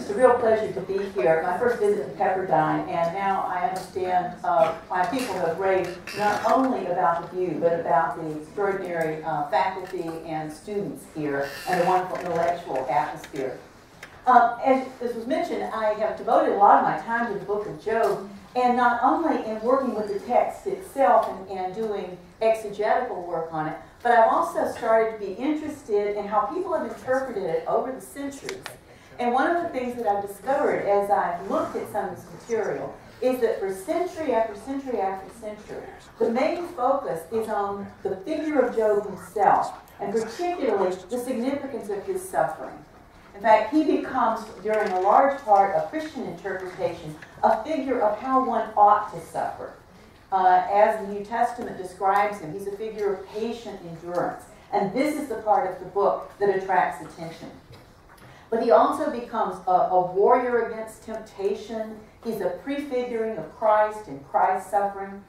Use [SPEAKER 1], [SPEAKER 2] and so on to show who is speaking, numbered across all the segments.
[SPEAKER 1] It's a real pleasure to be here. My first visit to Pepperdine, and now I understand why people have raved not only about the view, but about the extraordinary faculty and students here and the wonderful intellectual atmosphere. As was mentioned, I have devoted a lot of my time to the book of Job, and not only in working with the text itself and doing exegetical work on it, but I've also started to be interested in how people have interpreted it over the centuries. And one of the things that I've discovered as I've looked at some of this material is that for century after century after century, the main focus is on the figure of Job himself, and particularly the significance of his suffering. In fact, he becomes, during a large part of Christian interpretation, a figure of how one ought to suffer. As the New Testament describes him, he's a figure of patient endurance. And this is the part of the book that attracts attention. But he also becomes a warrior against temptation. He's a prefiguring of Christ and Christ's suffering.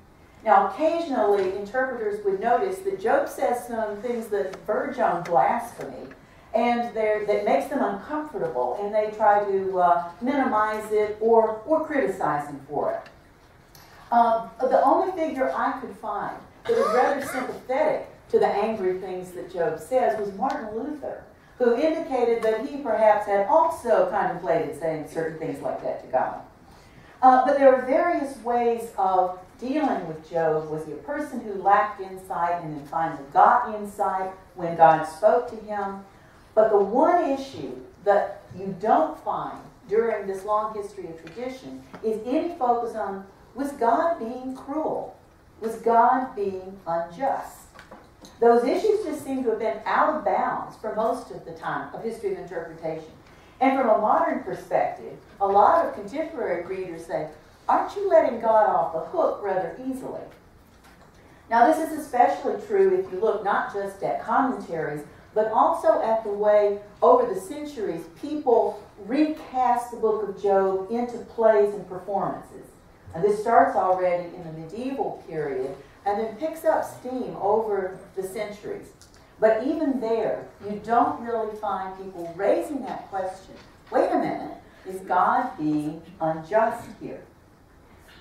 [SPEAKER 1] Now, occasionally, interpreters would notice that Job says some things that verge on blasphemy, and that makes them uncomfortable, and they try to minimize it or criticize him for it. The only figure I could find that was rather sympathetic to the angry things that Job says was Martin Luther, who indicated that he perhaps had also contemplated saying certain things like that to God. But there were various ways of dealing with Job. Was he a person who lacked insight and then finally got insight when God spoke to him? But the one issue that you don't find during this long history of tradition is any focus on, was God being cruel? Was God being unjust? Those issues just seem to have been out of bounds for most of the time of history of interpretation. And from a modern perspective, a lot of contemporary readers say, aren't you letting God off the hook rather easily? Now, this is especially true if you look not just at commentaries, but also at the way, over the centuries, people recast the book of Job into plays and performances. And this starts already in the medieval period, and then picks up steam over the centuries. But even there, you don't really find people raising that question. Wait a minute, is God being unjust here?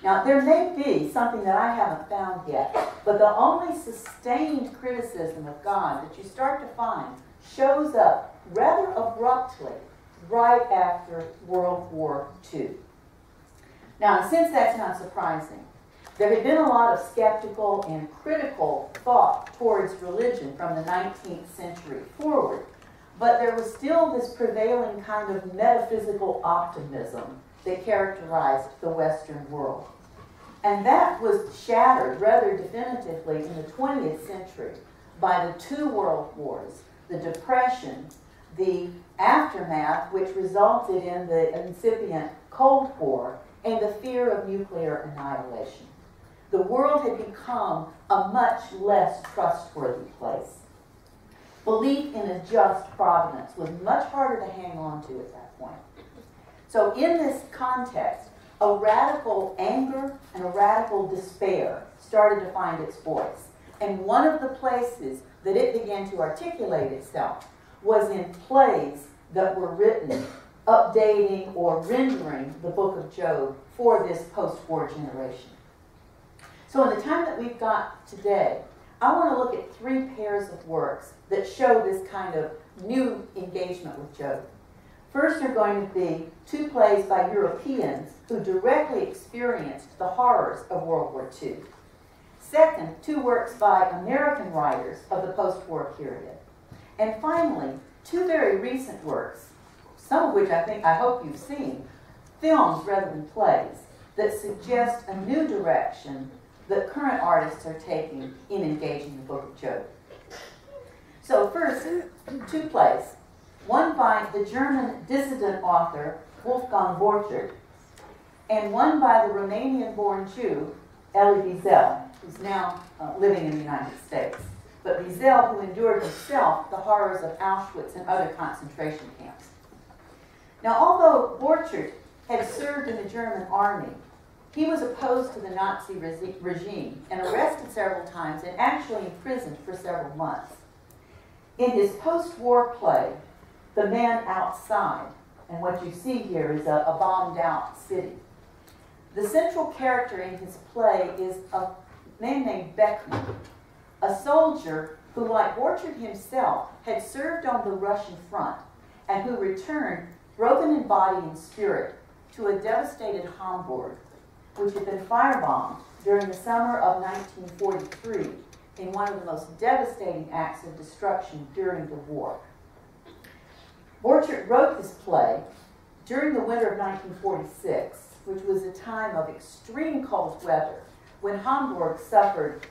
[SPEAKER 1] Now, there may be something that I haven't found yet, but the only sustained criticism of God that you start to find shows up rather abruptly right after World War II. Now, since that's not surprising, there had been a lot of skeptical and critical thought towards religion from the 19th century forward, but there was still this prevailing kind of metaphysical optimism that characterized the Western world. And that was shattered rather definitively in the 20th century by the two world wars, the Depression, the aftermath which resulted in the incipient Cold War, and the fear of nuclear annihilation. The world had become a much less trustworthy place. Belief in a just providence was much harder to hang on to at that point. So in this context, a radical anger and a radical despair started to find its voice. And one of the places that it began to articulate itself was in plays that were written updating or rendering the book of Job for this post-war generation. So in the time that we've got today, I want to look at three pairs of works that show this kind of new engagement with Job. First are going to be two plays by Europeans who directly experienced the horrors of World War II. Second, two works by American writers of the post-war period. And finally, two very recent works, some of which I hope you've seen, films rather than plays, that suggest a new direction that current artists are taking in engaging the book of Job. So first, two plays. One by the German dissident author Wolfgang Borchardt, and one by the Romanian-born Jew Elie Wiesel, who's now living in the United States. But Wiesel, who endured himself the horrors of Auschwitz and other concentration camps. Now, although Borchardt had served in the German army, he was opposed to the Nazi regime and arrested several times and actually imprisoned for several months. In his post-war play, The Man Outside, And what you see here is a bombed out city. The central character in his play is a man named Beckman, a soldier who, like Borchardt himself, had served on the Russian front and who returned broken in body and spirit to a devastated Hamburg, which had been firebombed during the summer of 1943 in one of the most devastating acts of destruction during the war. Borchardt wrote this play during the winter of 1946, which was a time of extreme cold weather, when Hamburg suffered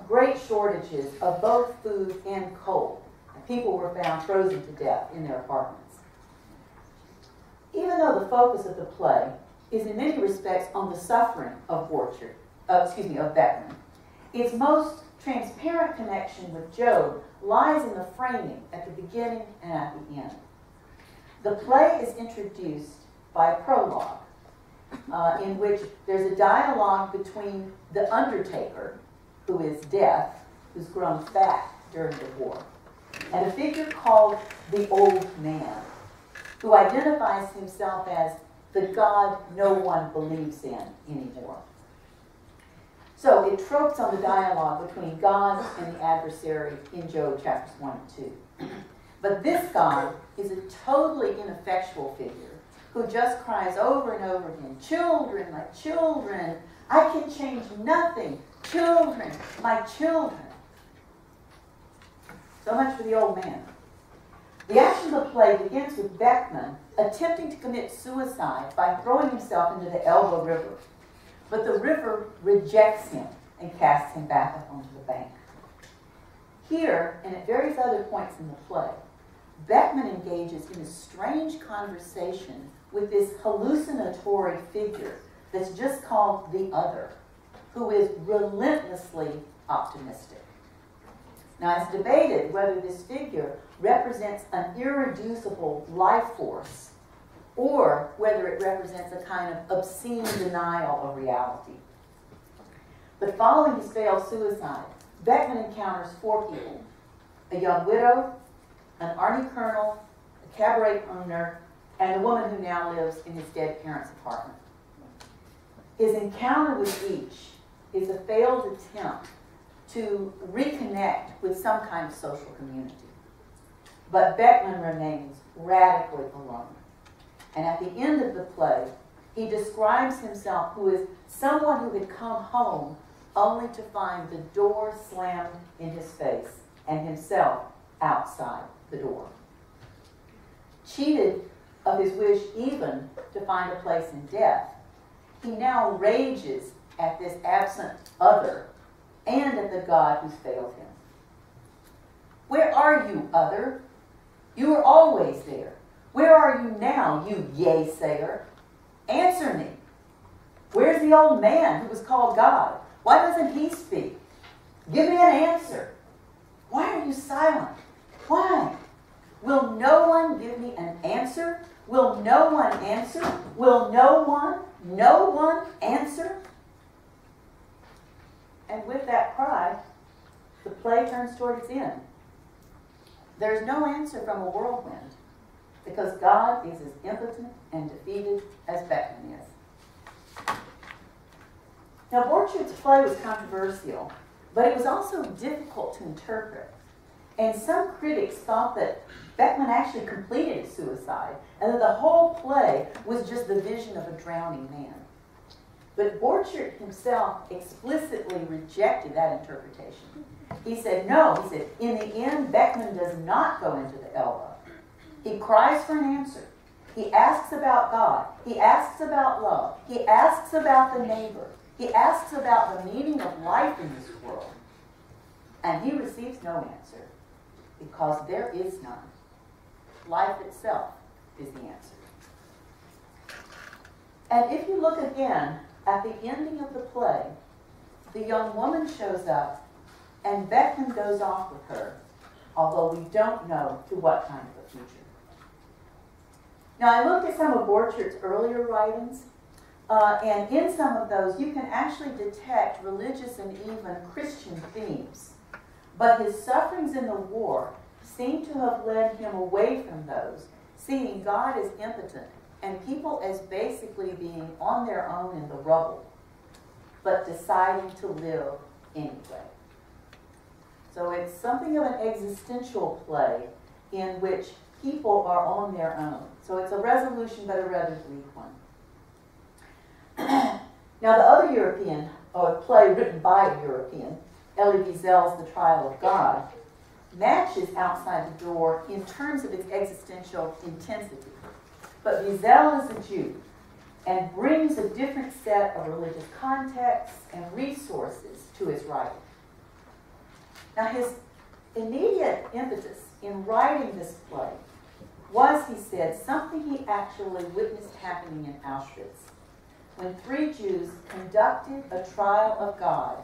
[SPEAKER 1] great shortages of both food and coal. People were found frozen to death in their apartments. Even though the focus of the play is in many respects on the suffering of Beckman, its most transparent connection with Job lies in the framing at the beginning and at the end. The play is introduced by a prologue in which there's a dialogue between the undertaker, who is Death, who's grown fat during the war, and a figure called the Old Man, who identifies himself as the God no one believes in anymore. So it tropes on the dialogue between God and the adversary in Job chapters 1 and 2. But this God is a totally ineffectual figure who just cries over and over again, "Children, my children, I can change nothing. Children, my children." So much for the old man. The action of the play begins with Beckman attempting to commit suicide by throwing himself into the Elbe River. But the river rejects him and casts him back up onto the bank. Here, and at various other points in the play, Beckman engages in a strange conversation with this hallucinatory figure that's just called the other, who is relentlessly optimistic. Now, it's debated whether this figure represents an irreducible life force or whether it represents a kind of obscene denial of reality. But following his failed suicide, Beckman encounters 4 people: a young widow, an army colonel, a cabaret owner, and a woman who now lives in his dead parents' apartment. His encounter with each is a failed attempt to reconnect with some kind of social community. But Beckman remains radically alone. And at the end of the play, he describes himself who is someone who had come home only to find the door slammed in his face and himself outside the door. Cheated of his wish even to find a place in death, he now rages at this absent other and at the God who's failed him. "Where are you, other? You were always there. Where are you now, you yea-sayer? Answer me. Where's the old man who was called God? Why doesn't he speak? Give me an answer. Why are you silent? Why? Will no one give me an answer? Will no one answer? Will no one answer?" And with that cry, the play turns toward its end. There's no answer from a whirlwind, because God is as impotent and defeated as Beckman is. Now, Borchardt's play was controversial, but it was also difficult to interpret. And some critics thought that Beckman actually completed his suicide, and that the whole play was just the vision of a drowning man. But Borchardt himself explicitly rejected that interpretation. He said, no, he said, in the end, Beckman does not go into the Elbe. He cries for an answer. He asks about God. He asks about love. He asks about the neighbor. He asks about the meaning of life in this world. And he receives no answer, because there is none. Life itself is the answer. And if you look again at the ending of the play, the young woman shows up and Beckman goes off with her, although we don't know to what kind of a future. Now, I looked at some of Borchardt's earlier writings, and in some of those you can actually detect religious and even Christian themes. But his sufferings in the war seem to have led him away from those, seeing God as impotent and people as basically being on their own in the rubble, but deciding to live anyway. So it's something of an existential play in which people are on their own. So it's a resolution, but a rather bleak one. Now the other European, or play written by a European, Elie Wiesel's The Trial of God, matches Outside the Door in terms of its existential intensity. But Wiesel is a Jew and brings a different set of religious contexts and resources to his writing. Now his immediate impetus in writing this play was, he said, something he actually witnessed happening in Auschwitz, when 3 Jews conducted a trial of God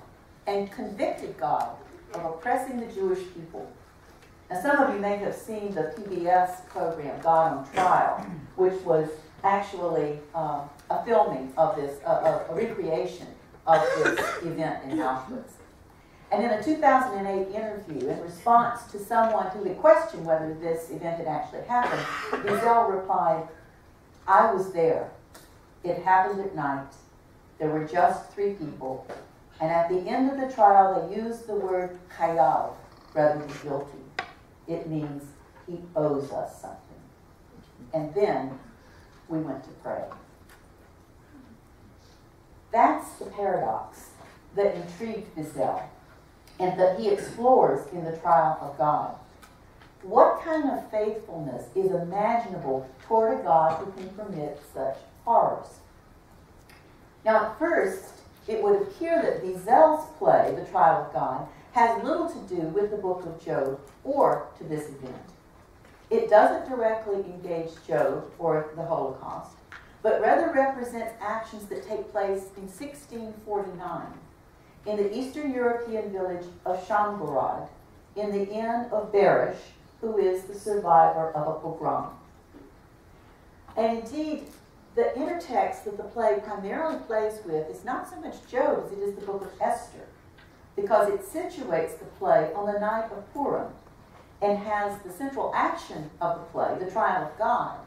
[SPEAKER 1] and convicted God of oppressing the Jewish people. Now, some of you may have seen the PBS program, God on Trial, which was actually a filming of this, a recreation of this event in Auschwitz. And in a 2008 interview, in response to someone who had questioned whether this event had actually happened, Wiesel replied, "I was there. It happened at night. There were just 3 people. And at the end of the trial, they used the word chayav rather than guilty. It means he owes us something. And then we went to pray." That's the paradox that intrigued Wiesel and that he explores in The Trial of God. What kind of faithfulness is imaginable toward a God who can permit such horrors? Now, at first, it would appear that Wiesel's play, The Trial of God, has little to do with the book of Job or to this event. It doesn't directly engage Job or the Holocaust, but rather represents actions that take place in 1649 in the Eastern European village of Shamgorod, in the inn of Berish, who is the survivor of a pogrom. And indeed, the intertext that the play primarily plays with is not so much Job as it is the book of Esther, because it situates the play on the night of Purim and has the central action of the play, the trial of God,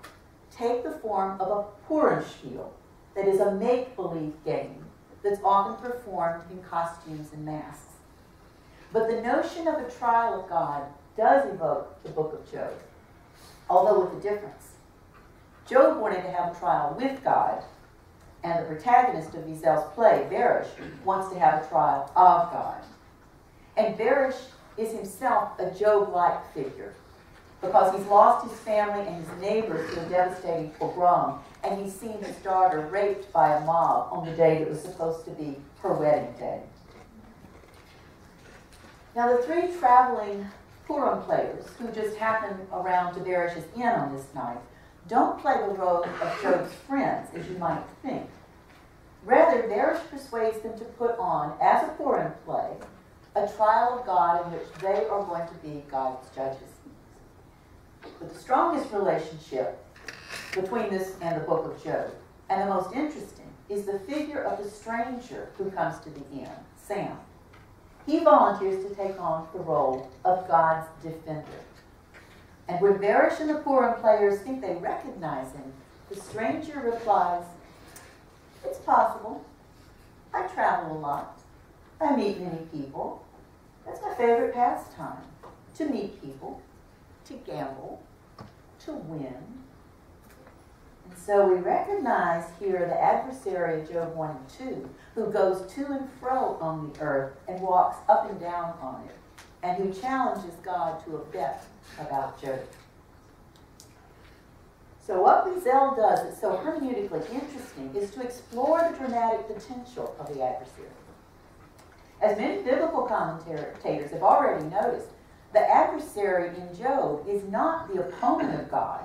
[SPEAKER 1] take the form of a Purimspiel, that is a make-believe game that's often performed in costumes and masks. But the notion of a trial of God does evoke the book of Job, although with a difference. Job wanted to have a trial with God, and the protagonist of Wiesel's play, Berish, wants to have a trial of God. And Berish is himself a Job-like figure, because he's lost his family and his neighbors to a devastating pogrom, and he's seen his daughter raped by a mob on the day that was supposed to be her wedding day. Now, the 3 traveling Purim players who just happen around to Berish's inn on this night don't play the role of Job's friends, as you might think. Rather, Berish persuades them to put on, as a Purim play, a trial of God in which they are going to be God's judges. But the strongest relationship between this and the book of Job, and the most interesting, is the figure of the stranger who comes to the inn, Sam. He volunteers to take on the role of God's defender. And when Berish and the Purim players think they recognize him, the stranger replies, "It's possible. I travel a lot. I meet many people. That's my favorite pastime, to meet people, to gamble, to win." And so we recognize here the adversary of Job 1 and 2, who goes to and fro on the earth and walks up and down on it, and who challenges God to a bet about Job. So what Wiesel does that's so hermeneutically interesting is to explore the dramatic potential of the adversary. As many biblical commentators have already noticed, the adversary in Job is not the opponent of God,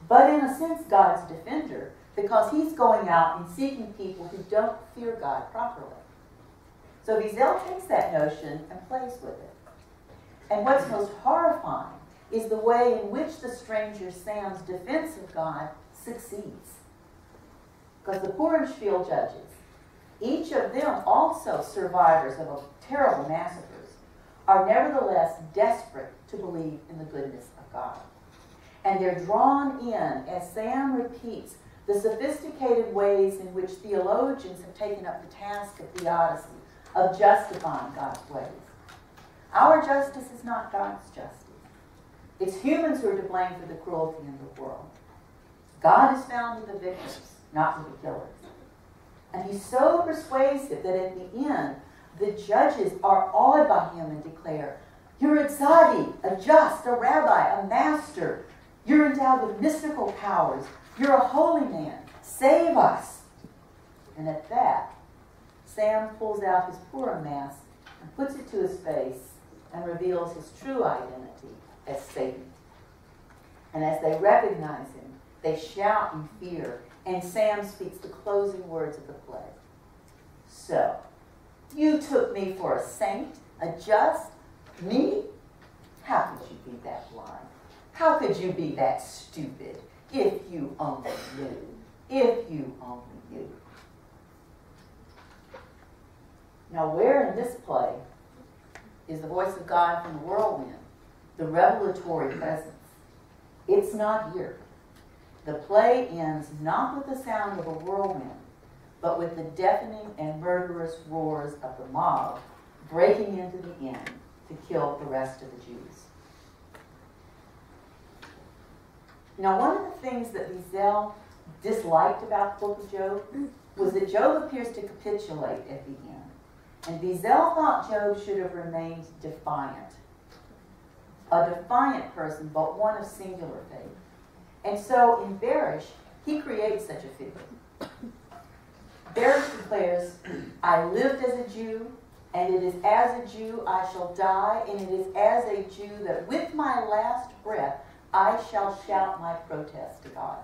[SPEAKER 1] but in a sense God's defender, because he's going out and seeking people who don't fear God properly. So Wiesel takes that notion and plays with it. And what's most horrifying is the way in which the stranger Sam's defense of God succeeds. Because the Purimspiel judges, each of them also survivors of terrible massacres, are nevertheless desperate to believe in the goodness of God. And they're drawn in as Sam repeats the sophisticated ways in which theologians have taken up the task of theodicy, of justifying God's ways. Our justice is not God's justice. It's humans who are to blame for the cruelty in the world. God is found with the victims, not with the killers. And he's so persuasive that at the end, the judges are awed by him and declare, "You're a tzaddik, a just, a rabbi, a master. You're endowed with mystical powers. You're a holy man. Save us." And at that, Sam pulls out his Purim mask and puts it to his face and reveals his true identity as Satan. And as they recognize him, they shout in fear, and Sam speaks the closing words of the play. "So, you took me for a saint, a just, me? How could you be that blind? How could you be that stupid? If you only knew. If you only knew." Now, where in this play is the voice of God from the whirlwind, the revelatory presence? It's not here. The play ends not with the sound of a whirlwind, but with the deafening and murderous roars of the mob breaking into the inn to kill the rest of the Jews. Now, one of the things that Wiesel disliked about the book of Job was that Job appears to capitulate at the end. And Wiesel thought Job should have remained defiant. A defiant person, but one of singular faith. And so in Berish, he creates such a figure. Berish declares, "I lived as a Jew, and it is as a Jew I shall die, and it is as a Jew that with my last breath I shall shout my protest to God."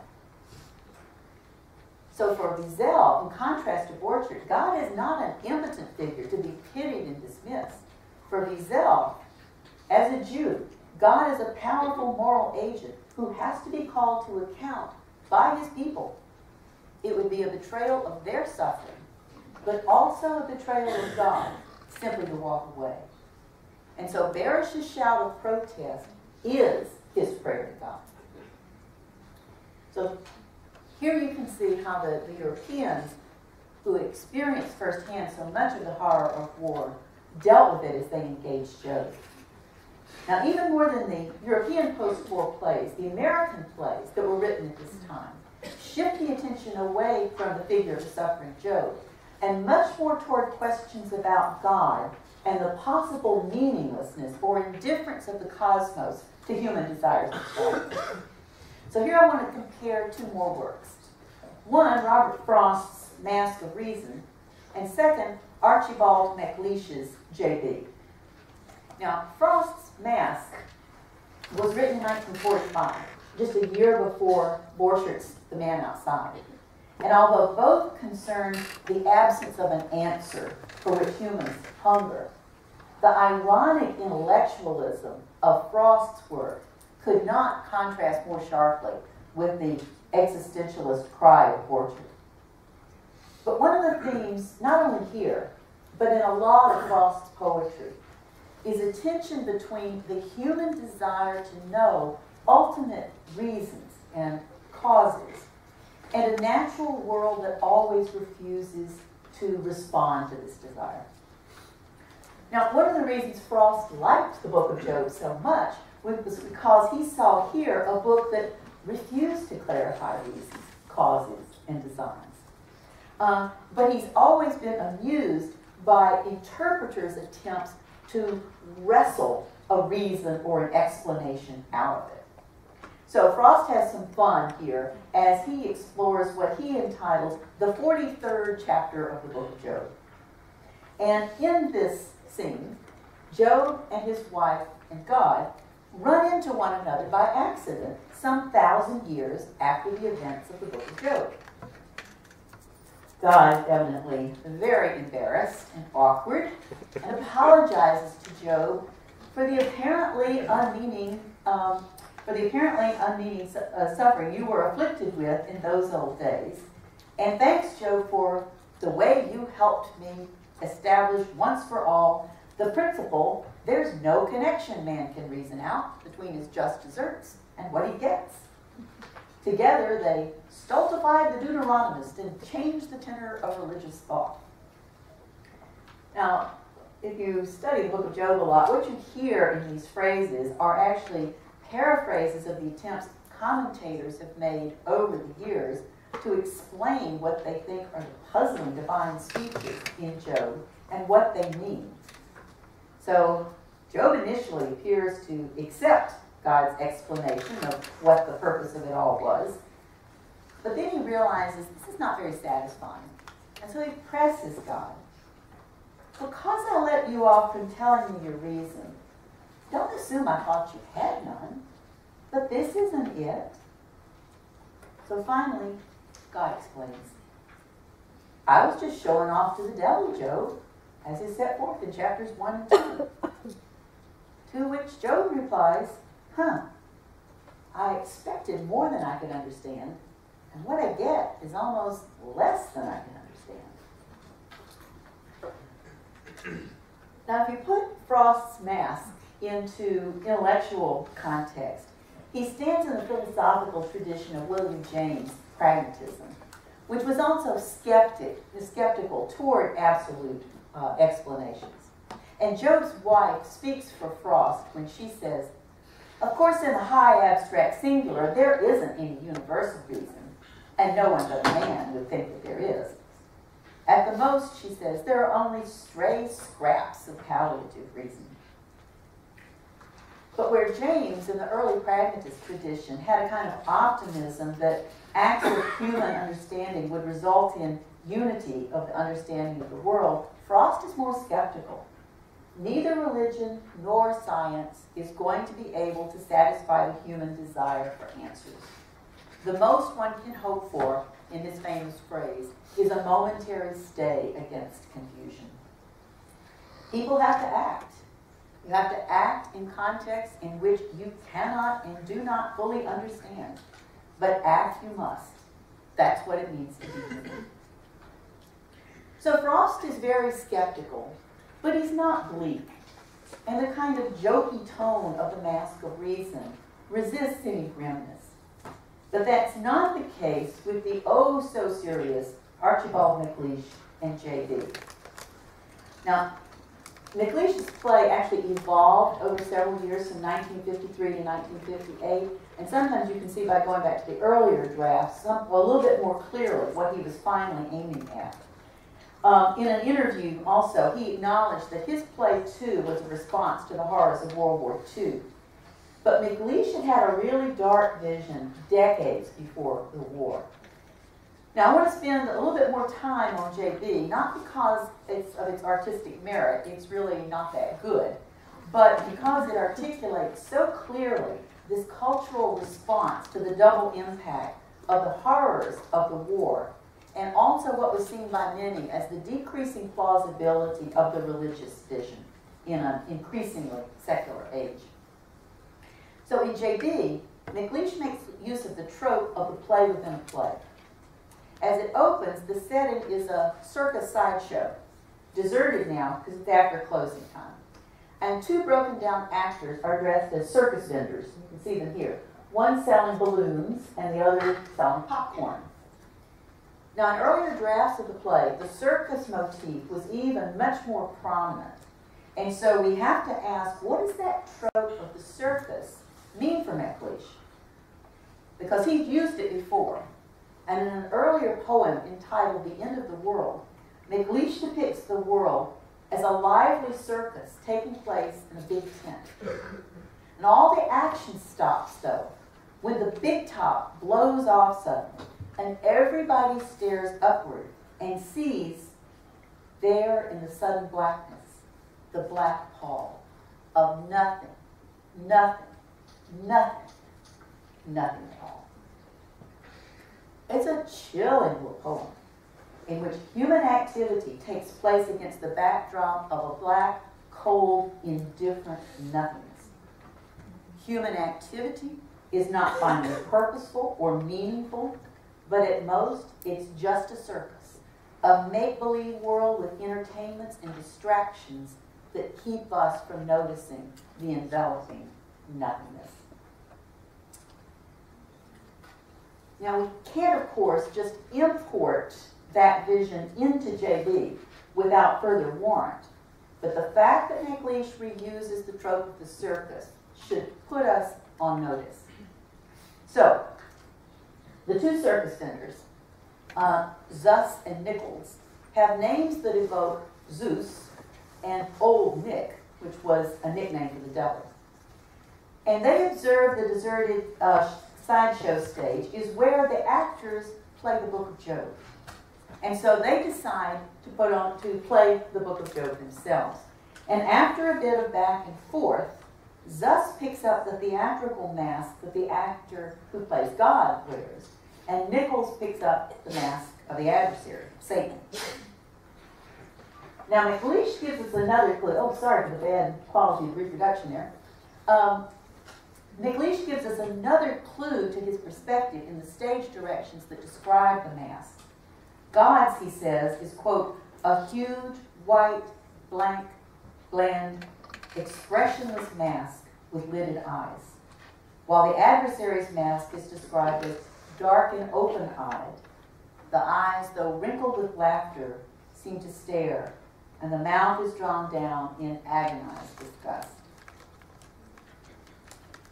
[SPEAKER 1] So for Wiesel, in contrast to Borchardt, God is not an impotent figure to be pitied and dismissed. For Wiesel, as a Jew, God is a powerful moral agent who has to be called to account by his people. It would be a betrayal of their suffering, but also a betrayal of God, simply to walk away. And so Berish's shout of protest is his prayer to God. So here you can see how the Europeans who experienced firsthand so much of the horror of war dealt with it as they engaged Job. Now, even more than the European post-war plays, the American plays that were written at this time shift the attention away from the figure of the suffering Job and much more toward questions about God and the possible meaninglessness or indifference of the cosmos to human desires and desires. So here I want to compare two more works. One, Robert Frost's Mask of Reason, and second, Archibald MacLeish's J.B. Now, Frost's Mask was written in 1945, just a year before Borchart's The Man Outside. And although both concern the absence of an answer for which humans hunger, the ironic intellectualism of Frost's work could not contrast more sharply with the existentialist cry of Borchardt. But one of the themes, not only here, but in a lot of Frost's poetry, is a tension between the human desire to know ultimate reasons and causes and a natural world that always refuses to respond to this desire. Now, one of the reasons Frost liked the Book of Job so much was because he saw here a book that refused to clarify reasons, causes, and designs. But he's always been amused by interpreters' attempts to wrestle a reason or an explanation out of it. So Frost has some fun here as he explores what he entitles the 43rd chapter of the Book of Job. And in this scene, Job and his wife and God run into one another by accident some 1,000 years after the events of the Book of Job. God is evidently very embarrassed and awkward and apologizes to Job for the apparently unmeaning suffering you were afflicted with in those old days, and thanks, Job, for the way you helped me establish once for all the principle there's no connection man can reason out between his just deserts and what he gets. Together, they stultified the Deuteronomist and changed the tenor of religious thought. Now, if you study the book of Job a lot, what you hear in these phrases are actually paraphrases of the attempts commentators have made over the years to explain what they think are the puzzling divine speeches in Job and what they mean. So, Job initially appears to accept God's explanation of what the purpose of it all was, but then he realizes this is not very satisfying, and so he presses God. Because I let you off from telling me your reason, don't assume I thought you had none, but this isn't it. So finally, God explains, I was just showing off to the devil, Job, as is set forth in chapters 1 and 2. To which Job replies, I expected more than I could understand, and what I get is almost less than I can understand. Now, if you put Frost's mask into intellectual context, he stands in the philosophical tradition of William James' pragmatism, which was also skeptical toward absolute explanations. And Job's wife speaks for Frost when she says, of course, in the high abstract singular, there isn't any universal reason, and no one but man would think that there is. At the most, she says, there are only stray scraps of palliative reason. But where James, in the early pragmatist tradition, had a kind of optimism that actual human understanding would result in unity of the understanding of the world, Frost is more skeptical. Neither religion nor science is going to be able to satisfy the human desire for answers. The most one can hope for, in his famous phrase, is a momentary stay against confusion. People have to act. You have to act in contexts in which you cannot and do not fully understand. But act you must. That's what it means to be human. So Frost is very skeptical, but he's not bleak. And the kind of jokey tone of the Mask of Reason resists any grimness. But that's not the case with the oh-so-serious Archibald MacLeish and J.B. Now, MacLeish's play actually evolved over several years from 1953 to 1958, and sometimes you can see by going back to the earlier drafts a little bit more clearly what he was finally aiming at. In an interview also, he acknowledged that his play, too, was a response to the horrors of World War II. But MacLeish had had a really dark vision decades before the war. Now, I want to spend a little bit more time on J.B., not because of its artistic merit, it's really not that good, but because it articulates so clearly this cultural response to the double impact of the horrors of the war, and also what was seen by many as the decreasing plausibility of the religious vision in an increasingly secular age. So in J.B., MacLeish makes use of the trope of the play within a play. As it opens, the setting is a circus sideshow, deserted now because it's after closing time. And two broken down actors are dressed as circus vendors. You can see them here. One selling balloons and the other selling popcorn. Now, in earlier drafts of the play, the circus motif was even much more prominent. And so we have to ask, what does that trope of the circus mean for MacLeish? Because he'd used it before. And in an earlier poem entitled The End of the World, MacLeish depicts the world as a lively circus taking place in a big tent. And all the action stops, though, when the big top blows off suddenly, and everybody stares upward and sees there in the sudden blackness the black pall of nothing, nothing, nothing, nothing at all. It's a chilling little poem in which human activity takes place against the backdrop of a black, cold, indifferent nothingness. Human activity is not finally purposeful or meaningful, but at most, it's just a circus, a make-believe world with entertainments and distractions that keep us from noticing the enveloping nothingness. Now, we can't, of course, just import that vision into JB without further warrant. But the fact that McLeish reuses the trope of the circus should put us on notice. So, the two circus vendors, Zus and Nichols, have names that evoke Zeus and Old Nick, which was a nickname for the devil. And they observe the deserted sideshow stage is where the actors play the Book of Job. And so they decide to play the Book of Job themselves. And after a bit of back and forth, Zus picks up the theatrical mask that the actor who plays God wears, and Nichols picks up the mask of the adversary, Satan. Now, McLeish gives us another clue. Oh, sorry for the bad quality of reproduction there. McLeish gives us another clue to his perspective in the stage directions that describe the mask. God's, he says, is, quote, a huge, white, blank, bland, expressionless mask with lidded eyes, while the adversary's mask is described as dark and open-eyed. The eyes, though wrinkled with laughter, seem to stare, and the mouth is drawn down in agonized disgust.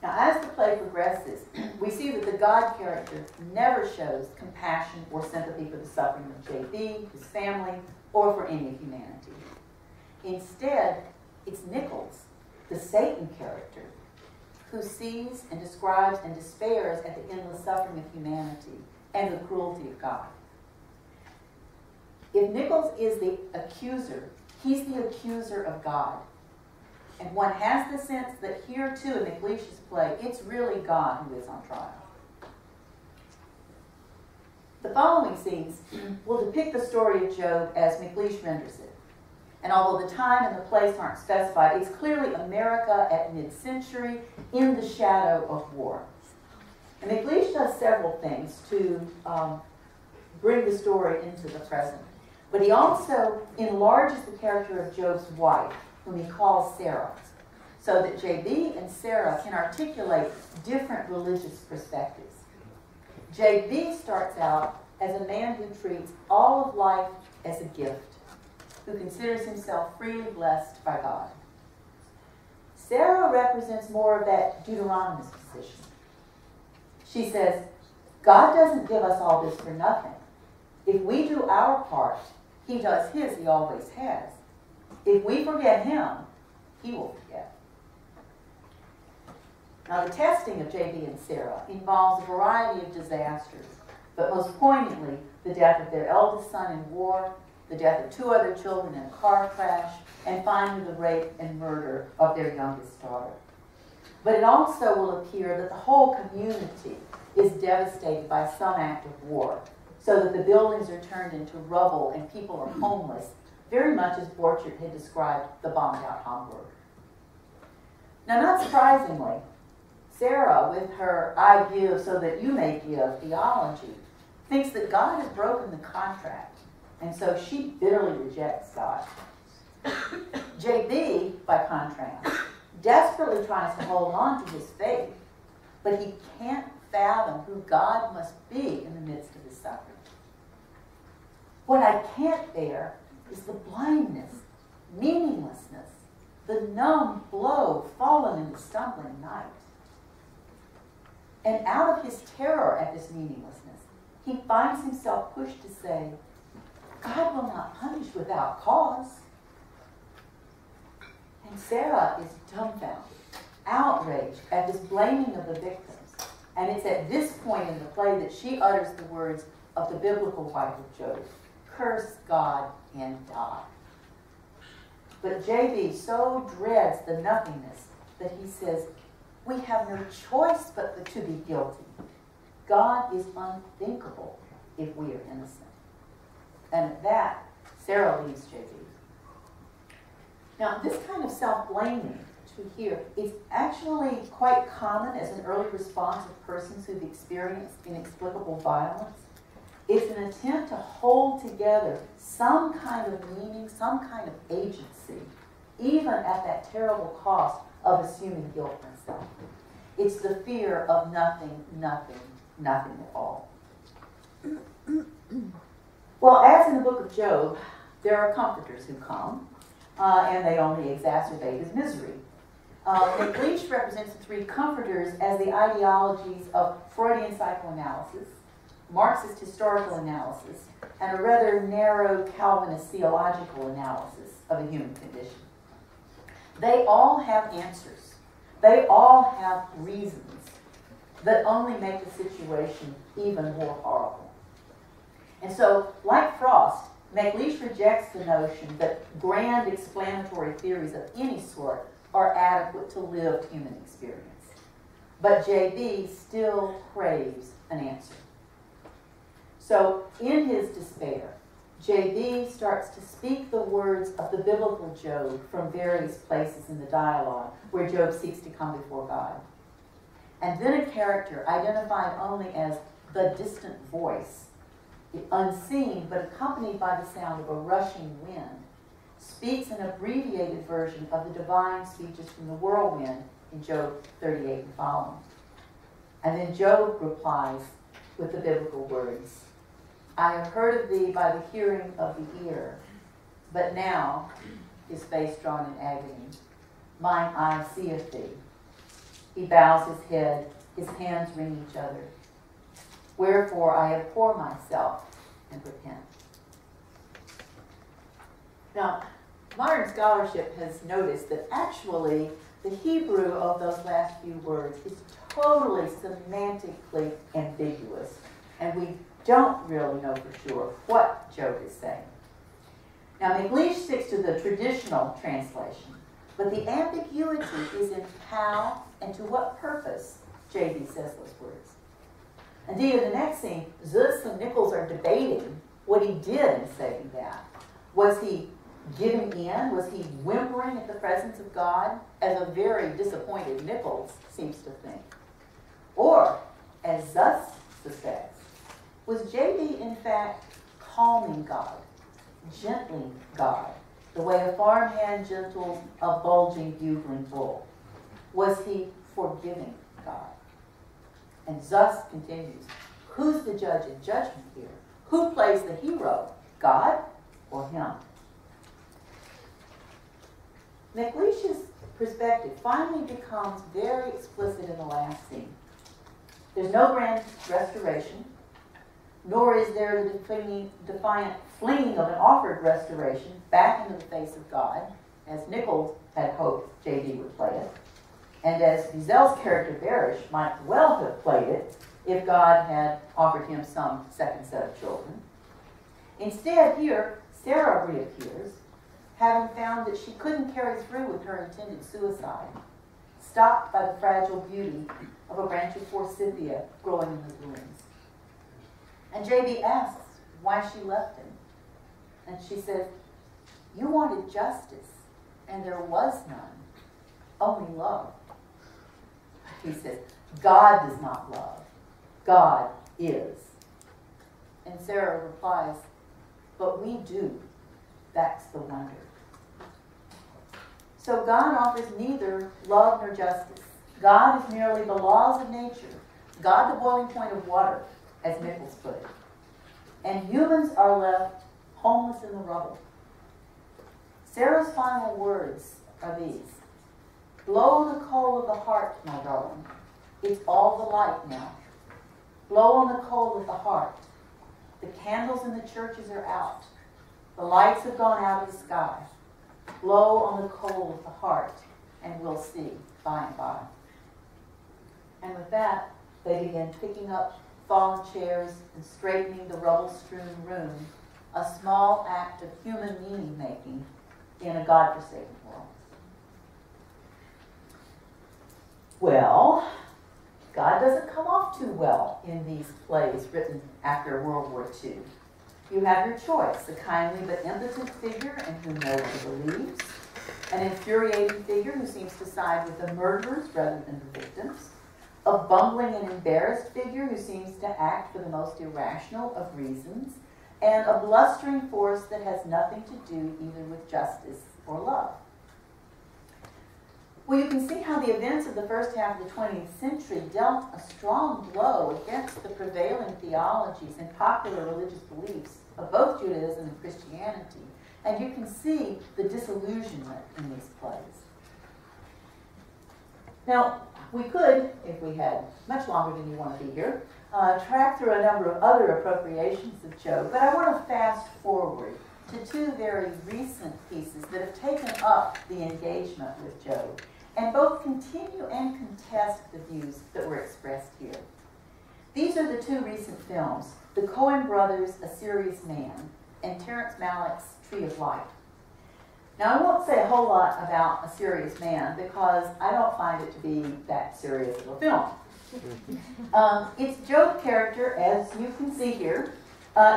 [SPEAKER 1] Now, as the play progresses, we see that the God character never shows compassion or sympathy for the suffering of J.B., his family, or for any of humanity. Instead, it's Nichols, the Satan character, who sees and describes and despairs at the endless suffering of humanity and the cruelty of God. If Nichols is the accuser, he's the accuser of God. And one has the sense that here, too, in McLeish's play, it's really God who is on trial. The following scenes will depict the story of Job as McLeish renders it. And although the time and the place aren't specified, it's clearly America at mid-century in the shadow of war. And McLeish does several things to bring the story into the present. But he also enlarges the character of Job's wife, whom he calls Sarah, so that J.B. and Sarah can articulate different religious perspectives. J.B. starts out as a man who treats all of life as a gift, who considers himself freely blessed by God. Sarah represents more of that Deuteronomist position. She says, God doesn't give us all this for nothing. If we do our part, he does his, he always has. If we forget him, he will forget. Now, the testing of J.B. and Sarah involves a variety of disasters, but most poignantly, the death of their eldest son in war, the death of 2 other children in a car crash, and finally the rape and murder of their youngest daughter. But it also will appear that the whole community is devastated by some act of war, so that the buildings are turned into rubble and people are homeless, very much as Borchardt had described the bombed-out Hamburg. Now, not surprisingly, Sarah, with her "I give so that you may give" theology, thinks that God has broken the contract, and so she bitterly rejects God. J.B., by contrast, desperately tries to hold on to his faith, but he can't fathom who God must be in the midst of his suffering. What I can't bear is the blindness, meaninglessness, the numb blow fallen in the stumbling night. And out of his terror at this meaninglessness, he finds himself pushed to say, God will not punish without cause. And Sarah is dumbfounded, outraged at this blaming of the victims. And it's at this point in the play that she utters the words of the biblical wife of Job, "Curse God and die." But J.B. so dreads the nothingness that he says, we have no choice but to be guilty. God is unthinkable if we are innocent. And at that, Sarah leaves J.B. Now, this kind of self-blaming to hear is actually quite common as an early response of persons who've experienced inexplicable violence. It's an attempt to hold together some kind of meaning, some kind of agency, even at that terrible cost of assuming guilt for himself. It's the fear of nothing, nothing, nothing at all. Well, as in the book of Job, there are comforters who come, and they only exacerbate his misery. McLeish represents the three comforters as the ideologies of Freudian psychoanalysis, Marxist historical analysis, and a rather narrow Calvinist theological analysis of the human condition. They all have answers. They all have reasons that only make the situation even more horrible. And so, like Frost, McLeish rejects the notion that grand explanatory theories of any sort are adequate to lived human experience. But J.B. still craves an answer. So, in his despair, J.B. starts to speak the words of the biblical Job from various places in the dialogue where Job seeks to come before God. And then a character identified only as the distant voice, unseen but accompanied by the sound of a rushing wind, speaks an abbreviated version of the divine speeches from the whirlwind in Job 38 and following. And then Job replies with the biblical words, I have heard of thee by the hearing of the ear, but now, his face drawn in agony, mine eye seeth thee. He bows his head, his hands wring each other. Wherefore I abhor myself and repent. Now, modern scholarship has noticed that actually the Hebrew of those last few words is totally semantically ambiguous, and we don't really know for sure what Job is saying. Now, McLeish sticks to the traditional translation, but the ambiguity is in how and to what purpose J.B. says those words. Indeed, in the next scene, Zutz and Nichols are debating what he did in saying that. Was he giving in? Was he whimpering at the presence of God, as a very disappointed Nichols seems to think? Or, as Zutz suspects, was J.B. in fact calming God, gentling God, the way a farmhand gentles a bulging, bugling bull? Was he forgiving God? And Zutz continues, who's the judge in judgment here? Who plays the hero, God or him? McLeish's perspective finally becomes very explicit in the last scene. There's no grand restoration, nor is there the defiant flinging of an offered restoration back into the face of God, as Nichols had hoped J.D. would play it, and as Wiesel's character Barish might well have played it if God had offered him some second set of children. Instead, here, Sarah reappears, having found that she couldn't carry through with her intended suicide, stopped by the fragile beauty of a branch of forsythia growing in the ruins. And J.B. asks why she left him. And she says, you wanted justice, and there was none, only love. He says, God does not love. God is. And Sarah replies, but we do. That's the wonder. So God offers neither love nor justice. God is merely the laws of nature. God the boiling point of water, as Nichols put it. And humans are left homeless in the rubble. Sarah's final words are these. Blow the coal of the heart, my darling. It's all the light now. Blow on the coal of the heart. The candles in the churches are out. The lights have gone out of the sky. Blow on the coal of the heart, and we'll see by and by. And with that, they begin picking up fallen chairs and straightening the rubble-strewn room, a small act of human meaning-making in a God-forsaken world. Well, God doesn't come off too well in these plays written after World War II. You have your choice, a kindly but impotent figure in whom no one believes, an infuriating figure who seems to side with the murderers rather than the victims, a bumbling and embarrassed figure who seems to act for the most irrational of reasons, and a blustering force that has nothing to do either with justice or love. Well, you can see how the events of the first half of the 20th century dealt a strong blow against the prevailing theologies and popular religious beliefs of both Judaism and Christianity. And you can see the disillusionment in these plays. Now, we could, if we had much longer than you want to be here, track through a number of other appropriations of Job, but I want to fast forward to two very recent pieces that have taken up the engagement with Job, and both continue and contest the views that were expressed here. These are the two recent films, the Coen brothers' A Serious Man and Terrence Malick's Tree of Life. Now, I won't say a whole lot about A Serious Man because I don't find it to be that serious of a film. Its Job character, as you can see here,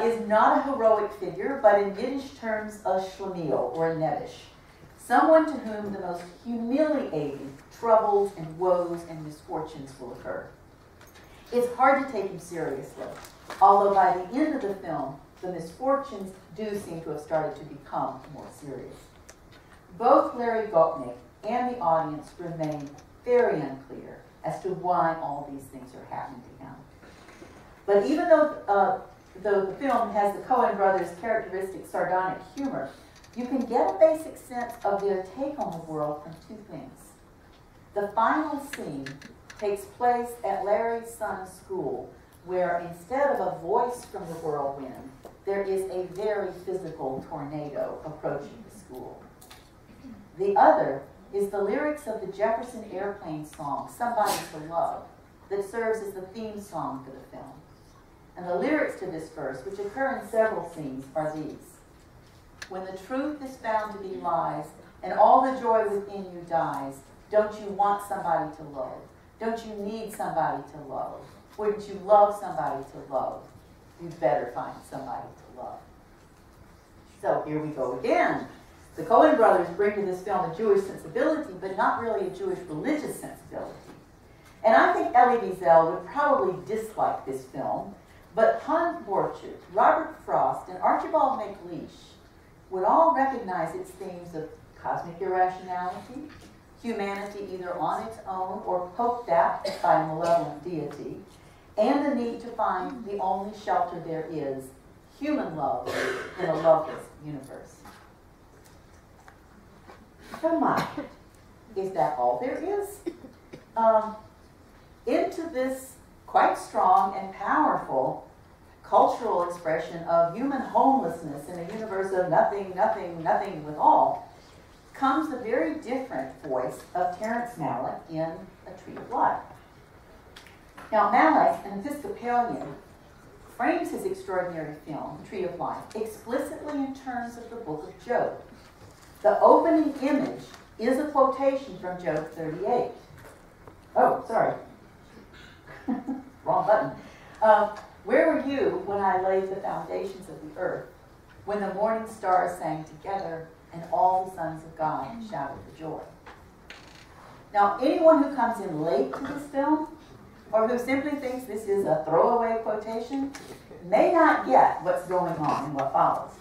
[SPEAKER 1] is not a heroic figure, but in Yiddish terms, a shlemiel, or a nebish, someone to whom the most humiliating troubles and woes and misfortunes will occur. It's hard to take him seriously, although by the end of the film, the misfortunes do seem to have started to become more serious. Both Larry Gopnik and the audience remain very unclear as to why all these things are happening to him. But even though the film has the Coen brothers' characteristic sardonic humor, you can get a basic sense of their take on the world from two things. The final scene takes place at Larry's son's school, where instead of a voice from the whirlwind, there is a very physical tornado approaching the school. The other is the lyrics of the Jefferson Airplane song, Somebody to Love, that serves as the theme song for the film. And the lyrics to this verse, which occur in several scenes, are these. When the truth is found to be lies, and all the joy within you dies, don't you want somebody to love? Don't you need somebody to love? Wouldn't you love somebody to love? You'd better find somebody to love. So here we go again. The Coen brothers bring to this film a Jewish sensibility, but not really a Jewish religious sensibility. And I think Elie Wiesel would probably dislike this film, but Hans Borchardt, Robert Frost, and Archibald MacLeish would all recognize its themes of cosmic irrationality, humanity either on its own or poked at by a malevolent deity, and the need to find the only shelter there is, human love in a loveless universe. Come on, is that all there is? Into this quite strong and powerful cultural expression of human homelessness in a universe of nothing, nothing, nothing with all, comes the very different voice of Terrence Malick in A Tree of Life. Now, Malick, an Episcopalian, frames his extraordinary film, Tree of Life, explicitly in terms of the book of Job. The opening image is a quotation from Job 38. Oh, sorry. Wrong button. Where were you when I laid the foundations of the earth, when the morning stars sang together and all the sons of God shouted for joy? Now, anyone who comes in late to this film, or who simply thinks this is a throwaway quotation, may not get what's going on in what follows.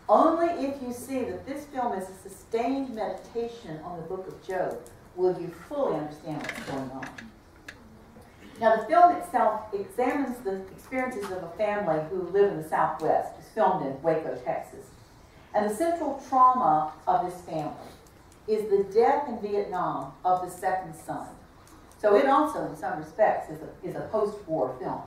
[SPEAKER 1] Only if you see that this film is a sustained meditation on the book of Job will you fully understand what's going on. Now, the film itself examines the experiences of a family who live in the Southwest. It's filmed in Waco, Texas. And the central trauma of this family is the death in Vietnam of the second son. So it also, in some respects, is a post-war film.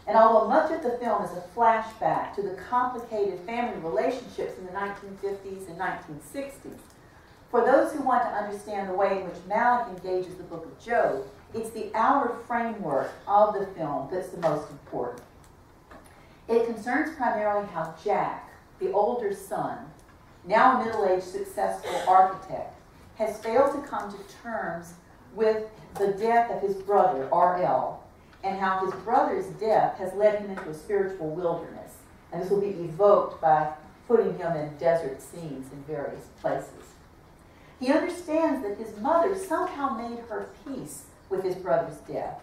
[SPEAKER 1] And although much of the film is a flashback to the complicated family relationships in the 1950s and 1960s, for those who want to understand the way in which Malick engages the book of Job, it's the outer framework of the film that's the most important. It concerns primarily how Jack, the older son, now a middle-aged successful architect, has failed to come to terms with the death of his brother, R.L., and how his brother's death has led him into a spiritual wilderness. And this will be evoked by putting him in desert scenes in various places. He understands that his mother somehow made her peace with his brother's death.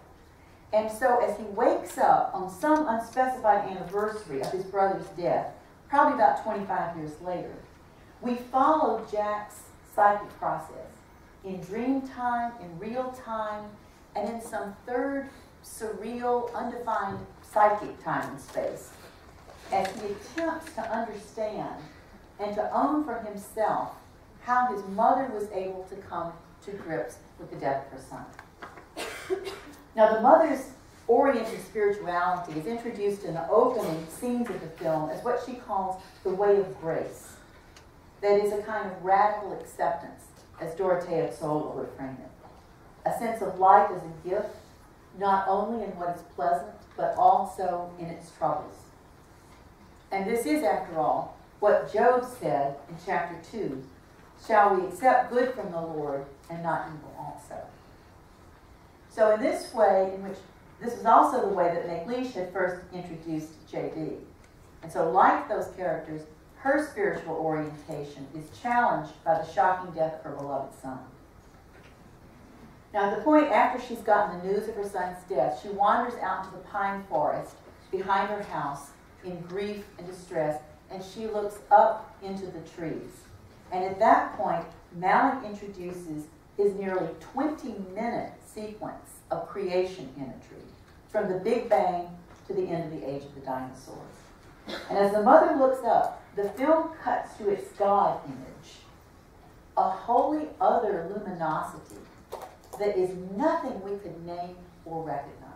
[SPEAKER 1] And so as he wakes up on some unspecified anniversary of his brother's death, probably about 25 years later, we follow Jack's psychic process. in dream time, in real time, and in some third, surreal, undefined psychic time and space, as he attempts to understand and to own for himself how his mother was able to come to grips with the death of her son. Now, the mother's oriented spirituality is introduced in the opening scenes of the film as what she calls the way of grace. That is a kind of radical acceptance, as Dorothea Zola would frame it. A sense of life as a gift, not only in what is pleasant, but also in its troubles. And this is, after all, what Job said in chapter 2, shall we accept good from the Lord and not evil also? So in this way, in which this was also the way that McLeish had first introduced J.D. And so like those characters, her spiritual orientation is challenged by the shocking death of her beloved son. Now, at the point after she's gotten the news of her son's death, she wanders out into the pine forest behind her house in grief and distress, and she looks up into the trees. And at that point, Malick introduces his nearly 20-minute sequence of creation imagery, from the Big Bang to the end of the age of the dinosaurs. And as the mother looks up, the film cuts to its God image, a wholly other luminosity that is nothing we could name or recognize.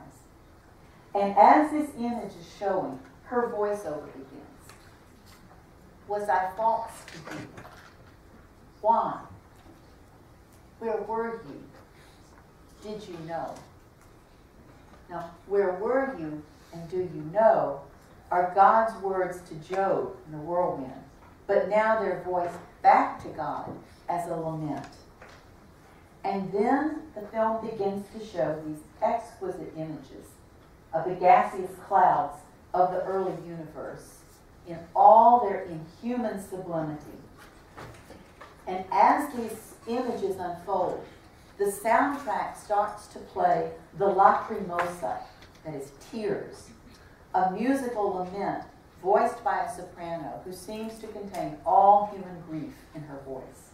[SPEAKER 1] And as this image is showing, her voiceover begins. Was I false to you? Why? Where were you? Did you know? Now, where were you and do you know are God's words to Job in the whirlwind, but now they're voiced back to God as a lament. And then the film begins to show these exquisite images of the gaseous clouds of the early universe in all their inhuman sublimity. And as these images unfold, the soundtrack starts to play the lacrimosa, that is tears, a musical lament voiced by a soprano who seems to contain all human grief in her voice.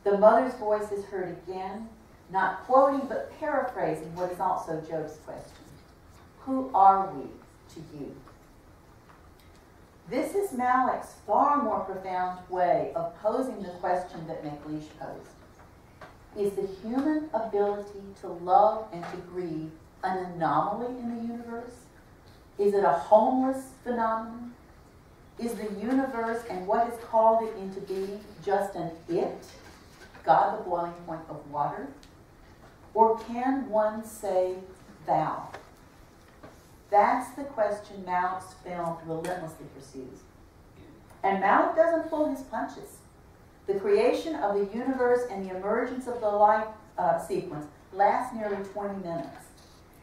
[SPEAKER 1] The mother's voice is heard again, not quoting but paraphrasing what is also Job's question. Who are we to you? This is Malick's far more profound way of posing the question that McLeish posed. Is the human ability to love and to grieve an anomaly in the universe? Is it a homeless phenomenon? Is the universe and what has called it into being just an it, God the boiling point of water? Or can one say thou? That's the question Malick's film relentlessly pursues. And Malick doesn't pull his punches. The creation of the universe and the emergence of the light sequence lasts nearly 20 minutes.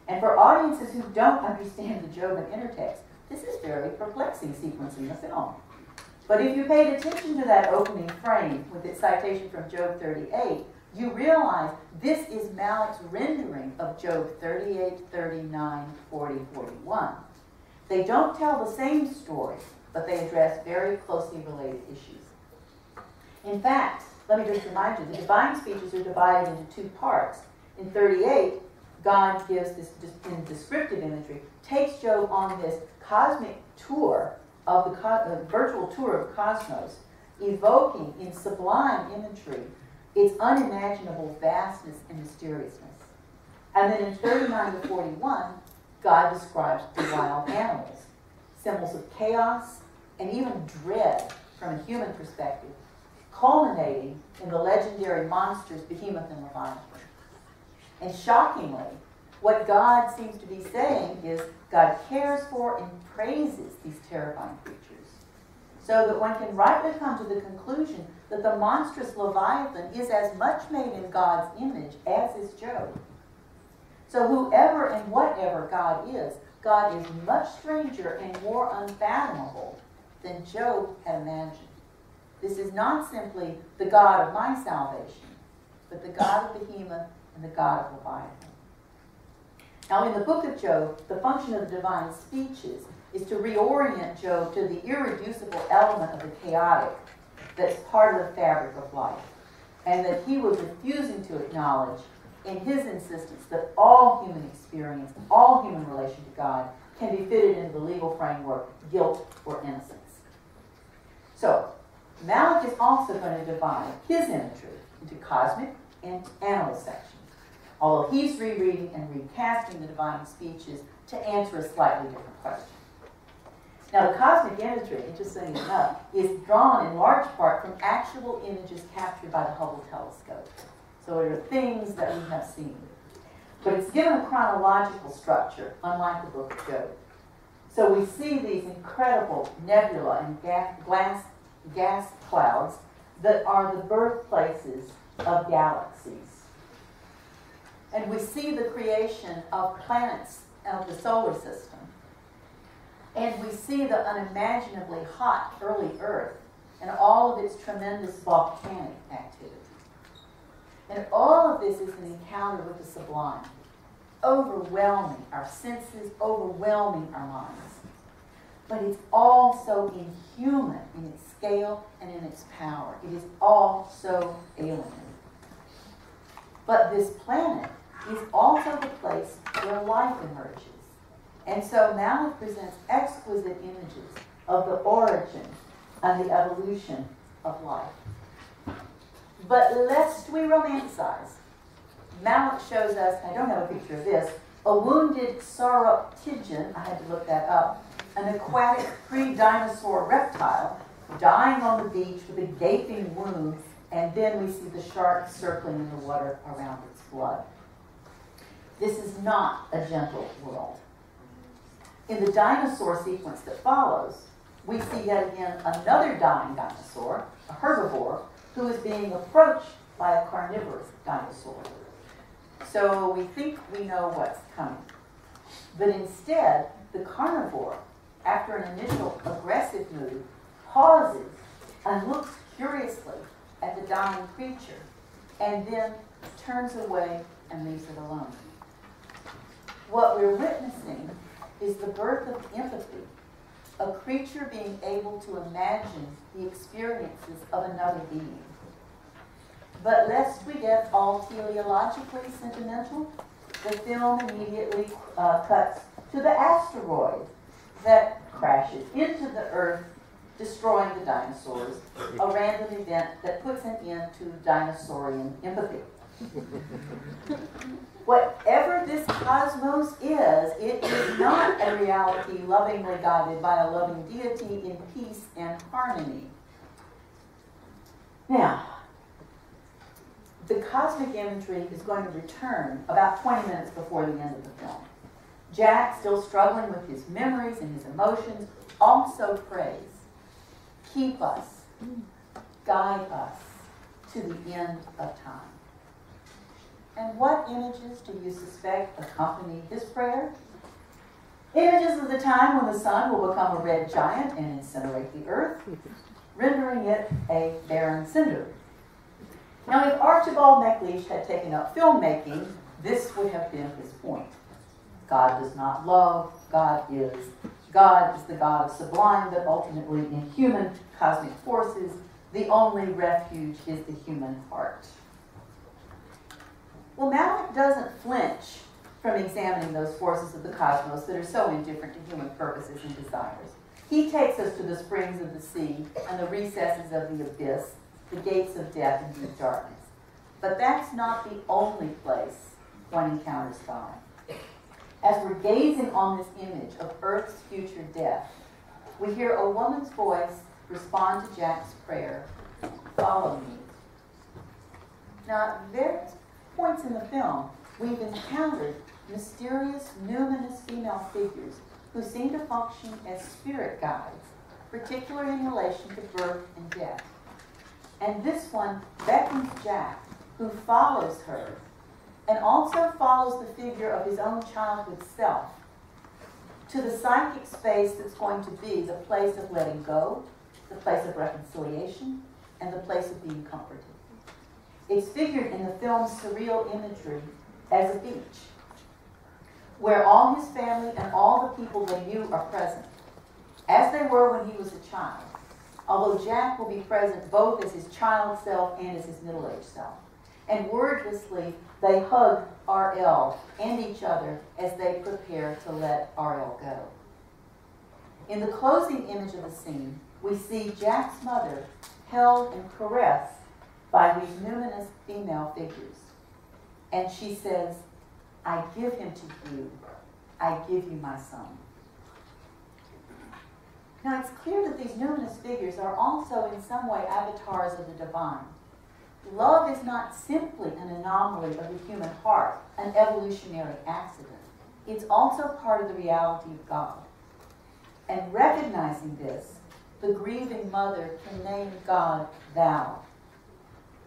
[SPEAKER 1] And for audiences who don't understand the Job and intertext, this is a very perplexing sequence in the film. But if you paid attention to that opening frame with its citation from Job 38, you realize this is Malick's rendering of Job 38, 39, 40, 41. They don't tell the same story, but they address very closely related issues. In fact, let me just remind you, the divine speeches are divided into two parts. In 38, God gives this, in descriptive imagery, takes Job on this cosmic tour of the virtual tour of cosmos, evoking in sublime imagery its unimaginable vastness and mysteriousness. And then in 39 to 41, God describes the wild animals, symbols of chaos and even dread from a human perspective, culminating in the legendary monsters Behemoth and Leviathan. And shockingly, what God seems to be saying is God cares for and praises these terrifying creatures, so that one can rightly come to the conclusion that the monstrous Leviathan is as much made in God's image as is Job. So whoever and whatever God is much stranger and more unfathomable than Job had imagined. This is not simply the God of my salvation, but the God of Behemoth and the God of Leviathan. Now, in the book of Job, the function of the divine speeches is to reorient Job to the irreducible element of the chaotic that's part of the fabric of life. and that he was refusing to acknowledge in his insistence that all human experience, all human relation to God can be fitted into the legal framework, guilt or innocence. So, Malik is also going to divide his imagery into cosmic and animal sections, although he's rereading and recasting the divine speeches to answer a slightly different question. Now, the cosmic imagery, interestingly enough, is drawn in large part from actual images captured by the Hubble telescope. So it are things that we have seen. But it's given a chronological structure, unlike the book of Job. So we see these incredible nebula and gas clouds that are the birthplaces of galaxies. And we see the creation of planets of the solar system. And we see the unimaginably hot early Earth and all of its tremendous volcanic activity. And all of this is an encounter with the sublime, overwhelming our senses, overwhelming our minds. But it's all so inhuman in its scale and in its power. It is all so alien. But this planet is also the place where life emerges. And so Malik presents exquisite images of the origin and the evolution of life. But lest we romanticize, Malik shows us, I don't have a picture of this, a wounded sauroptidian, I had to look that up, an aquatic pre-dinosaur reptile dying on the beach with a gaping wound, and then we see the shark circling in the water around its blood. This is not a gentle world. In the dinosaur sequence that follows, we see yet again another dying dinosaur, a herbivore, who is being approached by a carnivorous dinosaur. So we think we know what's coming. But instead, the carnivore, after an initial aggressive move, pauses and looks curiously at the dying creature, and then turns away and leaves it alone. What we're witnessing is the birth of empathy, a creature being able to imagine the experiences of another being. But lest we get all teleologically sentimental, the film immediately cuts to the asteroid that crashes into the Earth, destroying the dinosaurs, a random event that puts an end to dinosaurian empathy. Whatever this cosmos is, it is not a reality lovingly guided by a loving deity in peace and harmony. Now, the cosmic imagery is going to return about 20 minutes before the end of the film. Jack, still struggling with his memories and his emotions, also prays, keep us, guide us to the end of time. And what images do you suspect accompany his prayer? Images of the time when the sun will become a red giant and incinerate the earth, rendering it a barren cinder. Now, if Archibald MacLeish had taken up filmmaking, this would have been his point. God does not love, God is the God of sublime but ultimately inhuman cosmic forces. The only refuge is the human heart. Well, Malik doesn't flinch from examining those forces of the cosmos that are so indifferent to human purposes and desires. He takes us to the springs of the sea and the recesses of the abyss, the gates of death and deep darkness. But that's not the only place one encounters God. As we're gazing on this image of Earth's future death, we hear a woman's voice respond to Jack's prayer, "Follow me." Now, at various points in the film, we've encountered mysterious, numinous female figures who seem to function as spirit guides, particularly in relation to birth and death. And this one beckons Jack, who follows her, and also follows the figure of his own childhood self, to the psychic space that's going to be the place of letting go, the place of reconciliation, and the place of being comforted. It's figured in the film's surreal imagery as a beach, where all his family and all the people they knew are present, as they were when he was a child, although Jack will be present both as his child self and as his middle-aged self. And wordlessly, they hug R.L. and each other as they prepare to let R.L. go. In the closing image of the scene, we see Jack's mother held and caressed by these numinous female figures. And she says, "I give him to you. I give you my son." Now it's clear that these numinous figures are also in some way avatars of the divine. Love is not simply an anomaly of the human heart, an evolutionary accident. It's also part of the reality of God. And recognizing this, the grieving mother can name God thou.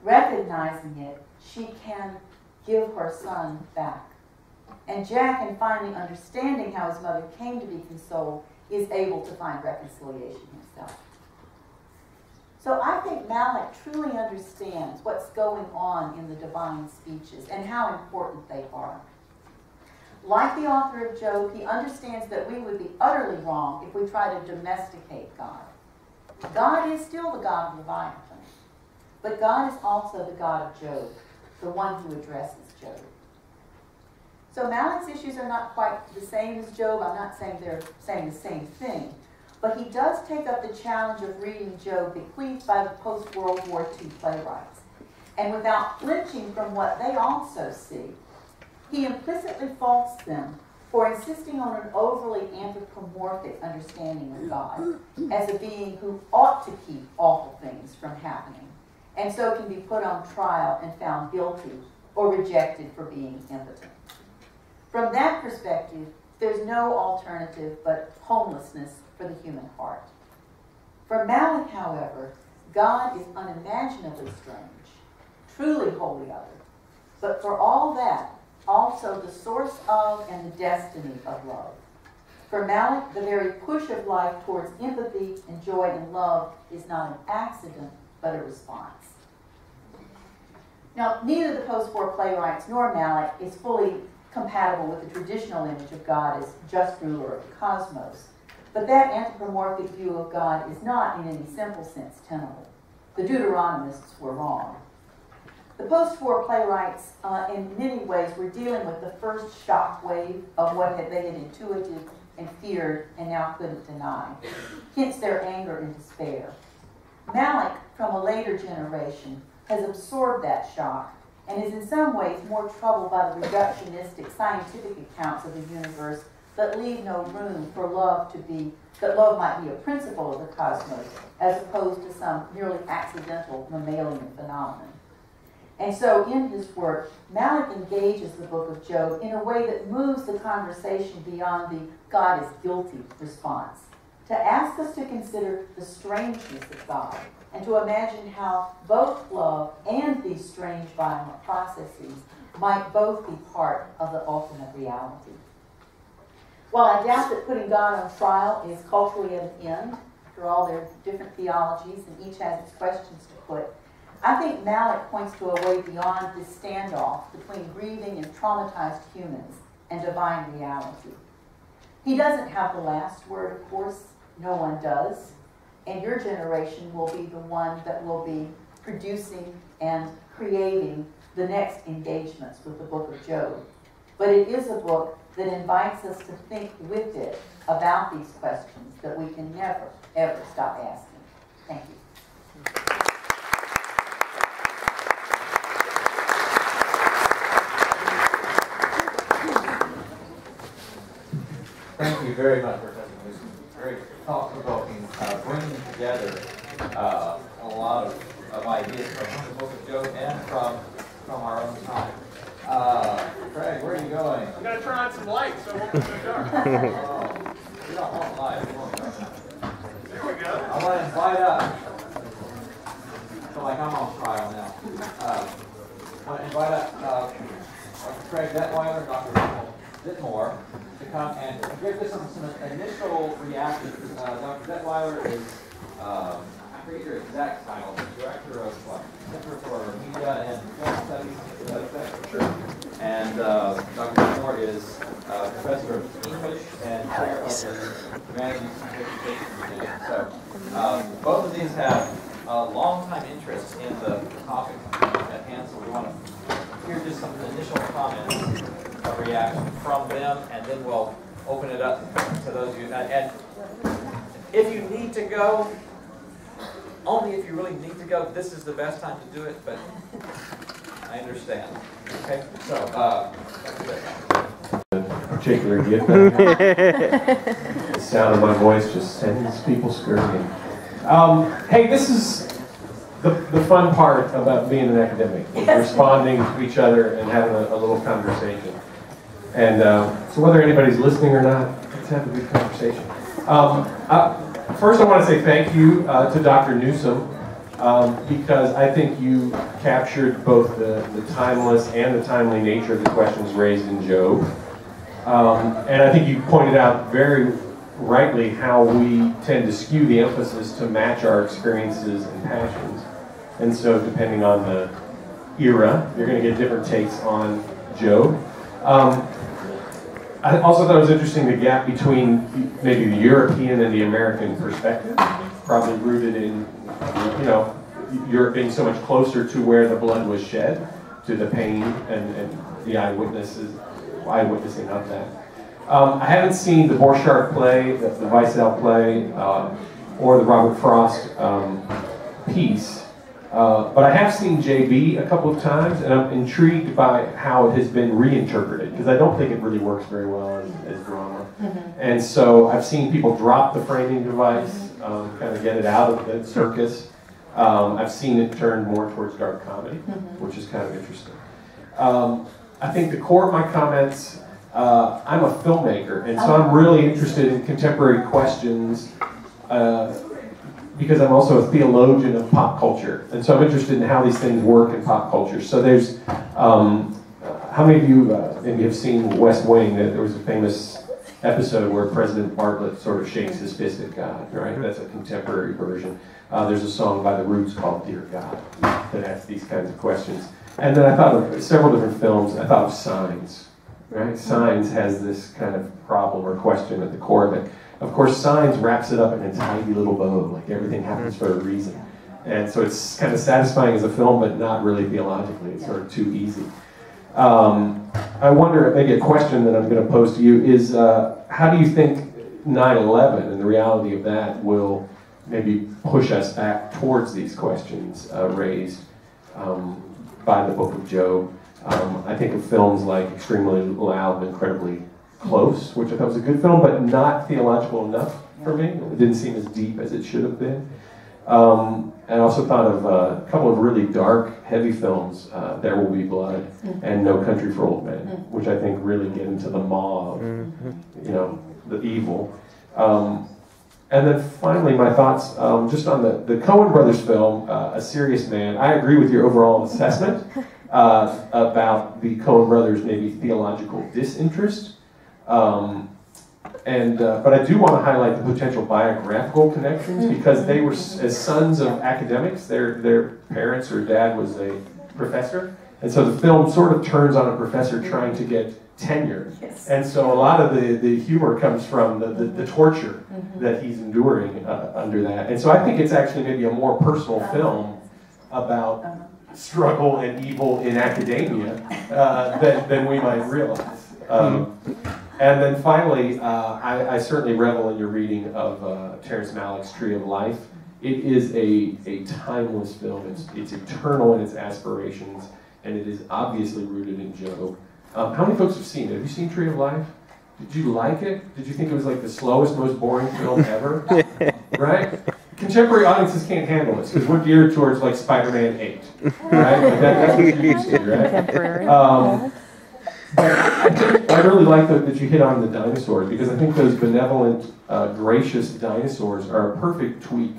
[SPEAKER 1] Recognizing it, she can give her son back. And Jack, in finally understanding how his mother came to be consoled, is able to find reconciliation himself. So I think Malik truly understands what's going on in the divine speeches and how important they are. Like the author of Job, he understands that we would be utterly wrong if we try to domesticate God. God is still the God of Leviathan, but God is also the God of Job, the one who addresses Job. So Malik's issues are not quite the same as Job. I'm not saying they're saying the same thing. But he does take up the challenge of reading Job bequeathed by the post-World War II playwrights. And without flinching from what they also see, he implicitly faults them for insisting on an overly anthropomorphic understanding of God as a being who ought to keep awful things from happening, and so can be put on trial and found guilty or rejected for being impotent. From that perspective, there's no alternative but homelessness for the human heart. For Malik, however, God is unimaginably strange, truly wholly other, but for all that, also the source of and the destiny of love. For Malik, the very push of life towards empathy and joy and love is not an accident, but a response. Now, neither the post-war playwrights nor Malik is fully compatible with the traditional image of God as just ruler of the cosmos. But that anthropomorphic view of God is not, in any simple sense, tenable. The Deuteronomists were wrong. The post-war playwrights, in many ways, were dealing with the first shock wave of what they had intuited and feared and now couldn't deny, hence their anger and despair. Malik, from a later generation, has absorbed that shock and is in some ways more troubled by the reductionistic scientific accounts of the universe that leave no room for love to be, that love might be a principle of the cosmos as opposed to some merely accidental mammalian phenomenon. And so in his work, Malik engages the book of Job in a way that moves the conversation beyond the God is guilty response, to ask us to consider the strangeness of God and to imagine how both love and these strange violent processes might both be part of the ultimate reality. While I doubt that putting God on trial is culturally at an end, after all, there are different theologies and each has its questions to put, I think Malik points to a way beyond this standoff between grieving and traumatized humans and divine reality. He doesn't have the last word, of course. No one does. And your generation will be the one that will be producing and creating the next engagements with the book of Job. But it is a book that invites us to think with it about these questions that we can never, ever stop asking. Thank you.
[SPEAKER 2] Thank you very much, Professor Newsom. Very thought-provoking, bringing together a lot of ideas from the book of Job and from our own time. Craig, where are you going?
[SPEAKER 3] I'm going to turn on some lights so it won't be so dark.
[SPEAKER 2] Oh, you don't want light. You want dark.
[SPEAKER 3] There we go.
[SPEAKER 2] I want to invite up. I feel like I'm on trial now. I want to invite up Dr. Craig Detweiler, Dr. Whitmore, to come and give this some initial reactions. Dr. Detweiler is, I forget your exact title, the Director of Center for Media and Film Studies. Sure. And Dr. Whitmore Senior is professor of English and chair of the Humanities and Education Museum. So both of these have a long-time interest in the topic at hand, so we want to hear just some initial comments, a reaction from them, and then we'll open it up to those of you. And if you need to go, only if you really need to go, this is the best time to do it, but I understand. Okay, so,
[SPEAKER 4] particular gift. The sound of my voice just sends people scurrying. Hey, this is the fun part about being an academic, responding to each other and having a little conversation. And so whether anybody's listening or not, let's have a good conversation. First I want to say thank you to Dr. Newsom, because I think you captured both the timeless and the timely nature of the questions raised in Job. And I think you pointed out very rightly how we tend to skew the emphasis to match our experiences and passions. And so depending on the era, you're going to get different takes on Job. I also thought it was interesting the gap between maybe the European and the American perspective, probably rooted in, you know, Europe being so much closer to where the blood was shed, to the pain and the eyewitnessing of that. I haven't seen the Borchardt play, the Weissel play, or the Robert Frost piece, but I have seen JB a couple of times, and I'm intrigued by how it has been reinterpreted, because I don't think it really works very well as drama. And so I've seen people drop the framing device, kind of get it out of the circus. I've seen it turn more towards dark comedy, which is kind of interesting. I think the core of my comments, I'm a filmmaker, and so I'm really interested in contemporary questions, because I'm also a theologian of pop culture, and so I'm interested in how these things work in pop culture. So there's, how many of you maybe have seen West Wing? There was a famous episode where President Bartlett sort of shakes his fist at God, right? That's a contemporary version. There's a song by The Roots called Dear God that asks these kinds of questions. And then I thought of several different films. I thought of Signs, right? Signs has this kind of problem or question at the core of it. Of course, Signs wraps it up in a tiny little bow, like everything happens for a reason. And so it's kind of satisfying as a film, but not really theologically. It's sort of too easy. I wonder, maybe a question that I'm going to pose to you is, how do you think 9/11 and the reality of that will maybe push us back towards these questions raised by the book of Job? I think of films like Extremely Loud and Incredibly Close, which I thought was a good film, but not theological enough for me. It didn't seem as deep as it should have been. I also thought of a couple of really dark, heavy films, There Will Be Blood and No Country for Old Men, which I think really get into the maw of, you know, the evil. And then finally, my thoughts just on the Coen brothers film, A Serious Man. I agree with your overall assessment about the Coen brothers' maybe theological disinterest. But I do want to highlight the potential biographical connections, because they were, as sons of academics, their parents or dad was a professor, and so the film sort of turns on a professor trying to get tenure. And so a lot of the humor comes from the torture that he's enduring under that. And so I think it's actually maybe a more personal film about struggle and evil in academia than we might realize. And then finally, I certainly revel in your reading of Terrence Malick's Tree of Life. It is a timeless film. It's eternal in its aspirations, and it is obviously rooted in Job. How many folks have seen it? Have you seen Tree of Life? Did you like it? Did you think it was like the slowest, most boring film ever? Right? Contemporary audiences can't handle this, because we're geared towards like Spider-Man 8. Right? Like that's what you're used to, right? Contemporary. But I really like that you hit on the dinosaurs, because I think those benevolent, gracious dinosaurs are a perfect tweak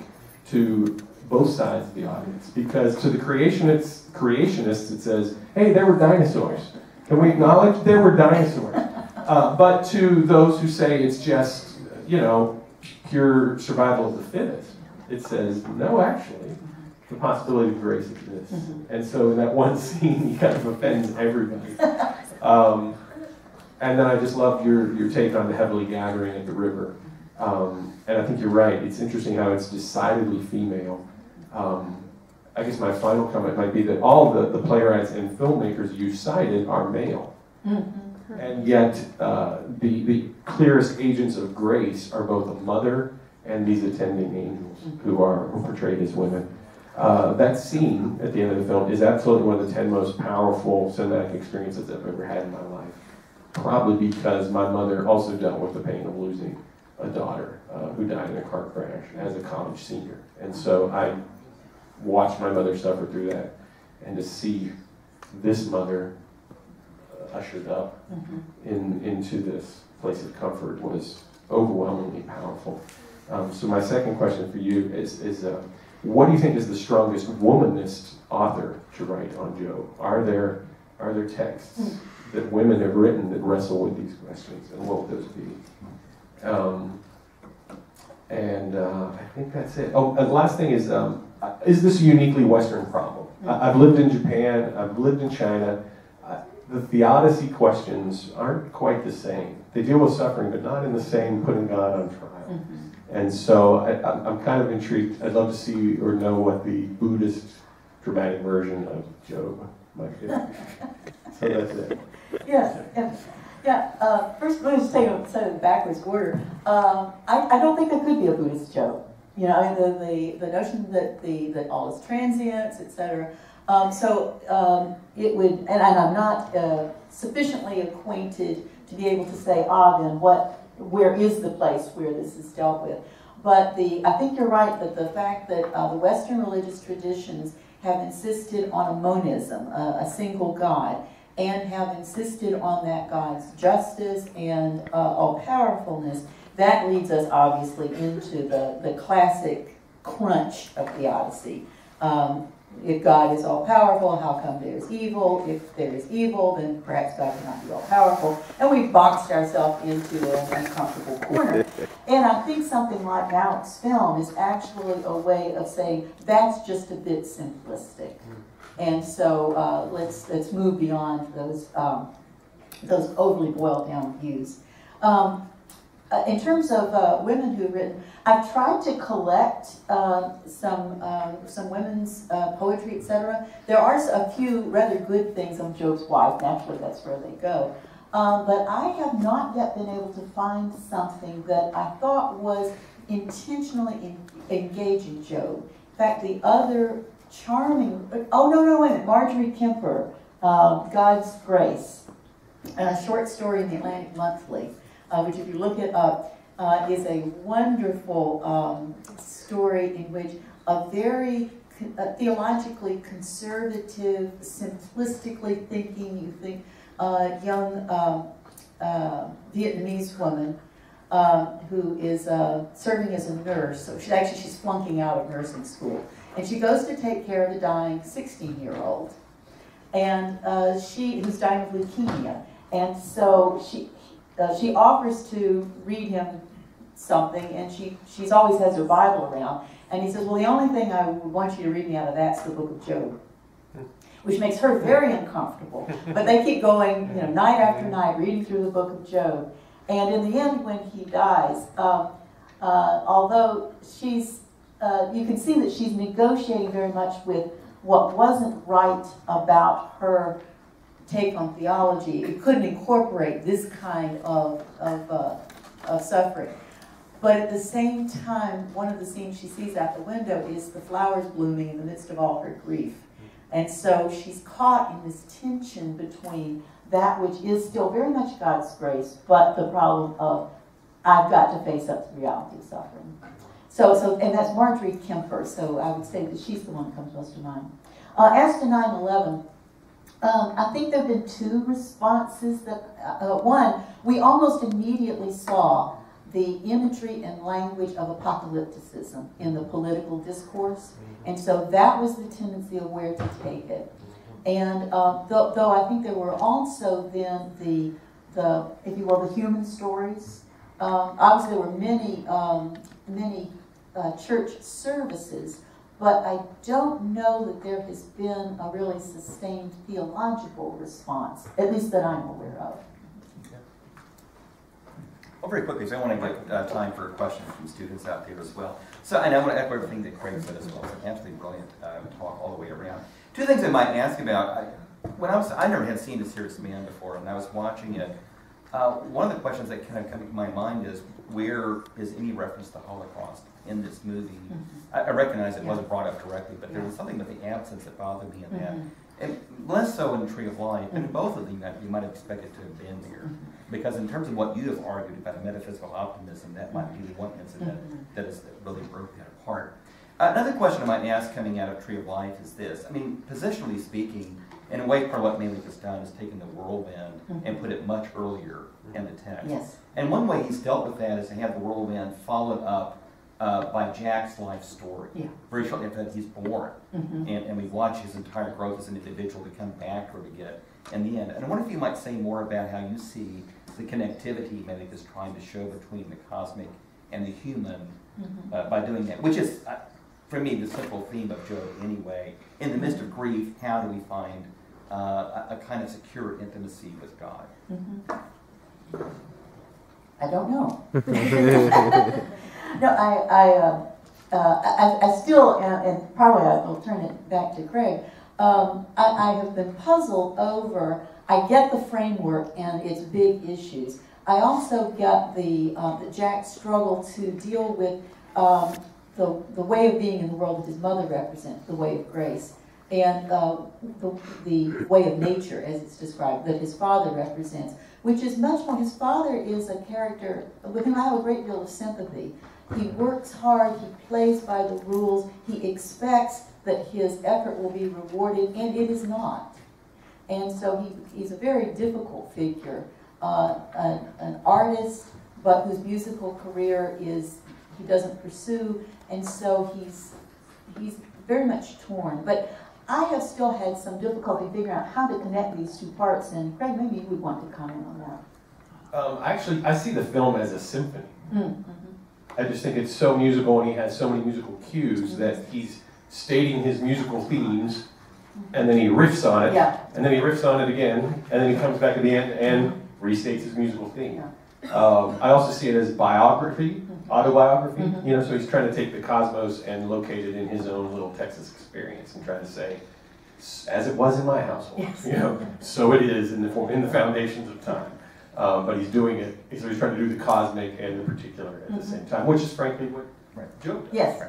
[SPEAKER 4] to both sides of the audience. Because to the creationists it says, hey, there were dinosaurs. Can we acknowledge there were dinosaurs? But to those who say it's just, you know, pure survival of the fittest, it says, no, actually, the possibility of grace exists. And so in that one scene, he kind of offends everybody. And then I just loved your take on the heavily gathering at the river. And I think you're right. It's interesting how it's decidedly female. I guess my final comment might be that all the playwrights and filmmakers you cited are male. Mm-hmm. And yet the clearest agents of grace are both a mother and these attending angels who are portrayed as women. That scene at the end of the film is absolutely one of the 10 most powerful cinematic experiences I've ever had in my life. Probably because my mother also dealt with the pain of losing a daughter who died in a car crash as a college senior. And so I watched my mother suffer through that, and to see this mother ushered up into this place of comfort was overwhelmingly powerful. So my second question for you is what do you think is the strongest womanist author to write on Job? Are there texts that women have written that wrestle with these questions, and what would those be? I think that's it. Oh, and the last thing is this a uniquely Western problem? I've lived in Japan, I've lived in China. The theodicy questions aren't quite the same. They deal with suffering, but not in the same putting God on trial. Mm-hmm. And so I'm kind of intrigued. I'd love to see or know what the Buddhist dramatic version of Job might be. So that's it.
[SPEAKER 1] Yeah. First, let me just take it in backwards order. I don't think there could be a Buddhist Job. You know, I mean, the notion that all is transience, etc. It would, and I'm not sufficiently acquainted to be able to say, then where is the place where this is dealt with? But I think you're right that the fact that the Western religious traditions have insisted on a monism, a single God, and have insisted on that God's justice and all-powerfulness, that leads us obviously into the classic crunch of theodicy. If God is all-powerful, how come there's evil? If there is evil, then perhaps God cannot be all-powerful. And we've boxed ourselves into an uncomfortable corner. And I think something like Malik's film is actually a way of saying that's just a bit simplistic. And so let's move beyond those overly boiled-down views. In terms of women who've written, I've tried to collect some women's poetry, etc. There are a few rather good things on Job's wife. Naturally, that's where they go. But I have not yet been able to find something that I thought was intentionally engaging Job. In fact, the other charming, wait a minute, Marjorie Kemper, God's Grace, a short story in the Atlantic Monthly, which if you look it up, is a wonderful story in which a very theologically conservative, simplistically thinking, young Vietnamese woman who is serving as a nurse. So she's flunking out of nursing school. And she goes to take care of the dying 16-year-old, and who's dying of leukemia. And so she offers to read him something, and she's always has her Bible around. And he says, well, the only thing I would want you to read me out of that's the book of Job, which makes her very uncomfortable. But they keep going, night after night, reading through the book of Job. And in the end, when he dies, although you can see that she's negotiating very much with what wasn't right about her take on theology. It couldn't incorporate this kind of suffering. But at the same time, one of the scenes she sees out the window is the flowers blooming in the midst of all her grief. And so she's caught in this tension between that which is still very much God's grace, but the problem of I've got to face up to the reality of suffering. And that's Marjorie Kemper, so I would say that she's the one that comes most to mind. As to 9/11, I think there have been two responses. One, we almost immediately saw the imagery and language of apocalypticism in the political discourse, and so that was the tendency of where to take it. And though I think there were also then the if you will, the human stories. Obviously, there were many church services, but I don't know that there has been a really sustained theological response, at least that I'm aware of.
[SPEAKER 5] Well, very quickly, so I want to get time for questions from students out there as well. So, and I want to echo everything that Craig said as well. It's an absolutely brilliant talk all the way around. Two things I might ask about. I never had seen A Serious Man before, and I was watching it. One of the questions that kind of come to my mind is, where is any reference to the Holocaust in this movie? I recognize it wasn't brought up directly, but there was something with the absence that bothered me in that. And less so in Tree of Life, and in both of them you might have expected to have been there. Because in terms of what you have argued about a metaphysical optimism, that might be the one incident that really broke that apart. Another question I might ask coming out of Tree of Life is this. I mean, positionally speaking, in a way, part of what Malik has done is taken the whirlwind and put it much earlier in the text.
[SPEAKER 1] Yes. And
[SPEAKER 5] one way he's dealt with that is to have the whirlwind followed up by Jack's life story. Yeah. Very shortly after that, he's born. And we watch his entire growth as an individual to come back or to get in the end. And I wonder if you might say more about how you see the connectivity Malik is trying to show between the cosmic and the human by doing that, which is, for me, the central theme of Job anyway. In the midst of grief, how do we find a kind of secure intimacy with God?
[SPEAKER 1] I don't know. No, I still, and probably I will turn it back to Craig, I have been puzzled over, I get the framework and its big issues. I also get the Jack's struggle to deal with the way of being in the world that his mother represents, the way of grace, and the way of nature, as it's described, that his father represents, which is much more, his father is a character with whom I have a great deal of sympathy. He works hard, he plays by the rules, he expects that his effort will be rewarded, and it is not. And so he's a very difficult figure, an artist, but whose musical career he doesn't pursue, and so he's very much torn. But I have still had some difficulty figuring out how to connect these two parts, and Craig, maybe you would want to comment on that.
[SPEAKER 4] Actually, I see the film as a symphony. I just think it's so musical, and he has so many musical cues that he's stating his musical themes, and then he riffs on it, and then he riffs on it again, and then he comes back at the end and restates his musical theme. I also see it as biography, autobiography, you know, so he's trying to take the cosmos and locate it in his own little Texas experience and trying to say, as it was in my household, you know, so it is in the foundations of time. But he's doing it, so he's trying to do the cosmic and the particular at the same time, which is frankly what Job does.
[SPEAKER 1] Yes.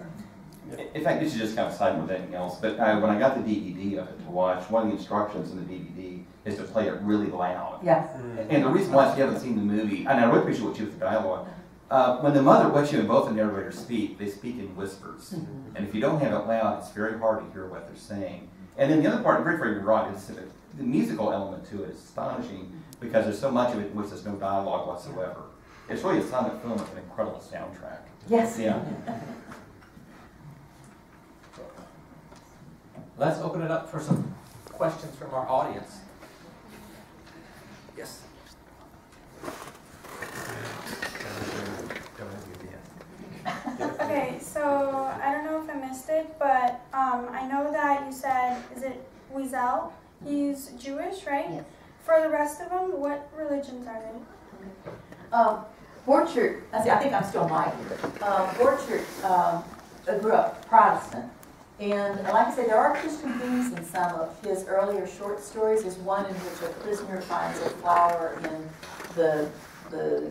[SPEAKER 5] In fact, this is just kind of side with anything else, but when I got the DVD of it to watch, one of the instructions in the DVD is to play it really loud.
[SPEAKER 1] Yes.
[SPEAKER 5] And the reason why, if you haven't seen the movie, and I really appreciate what you with the dialogue, when the mother, and both the narrators speak, they speak in whispers. And if you don't have it loud, it's very hard to hear what they're saying. And then the other part, very, very right, is the musical element to it is astonishing because there's so much of it in which there's no dialogue whatsoever. It's really a silent film with an incredible soundtrack.
[SPEAKER 1] Yes.
[SPEAKER 5] Yeah.
[SPEAKER 2] Let's open it up for some questions from our audience. Yes.
[SPEAKER 6] Okay, so I don't know if I missed it, but I know that you said, is it Wiesel? He's Jewish, right?
[SPEAKER 1] Yes.
[SPEAKER 6] For the rest of them, what religions are they?
[SPEAKER 1] Borchert, I think I'm still Mike. Borchert grew up Protestant. And like I said, there are Christian themes in some of his earlier short stories. There's one in which a prisoner finds a flower in the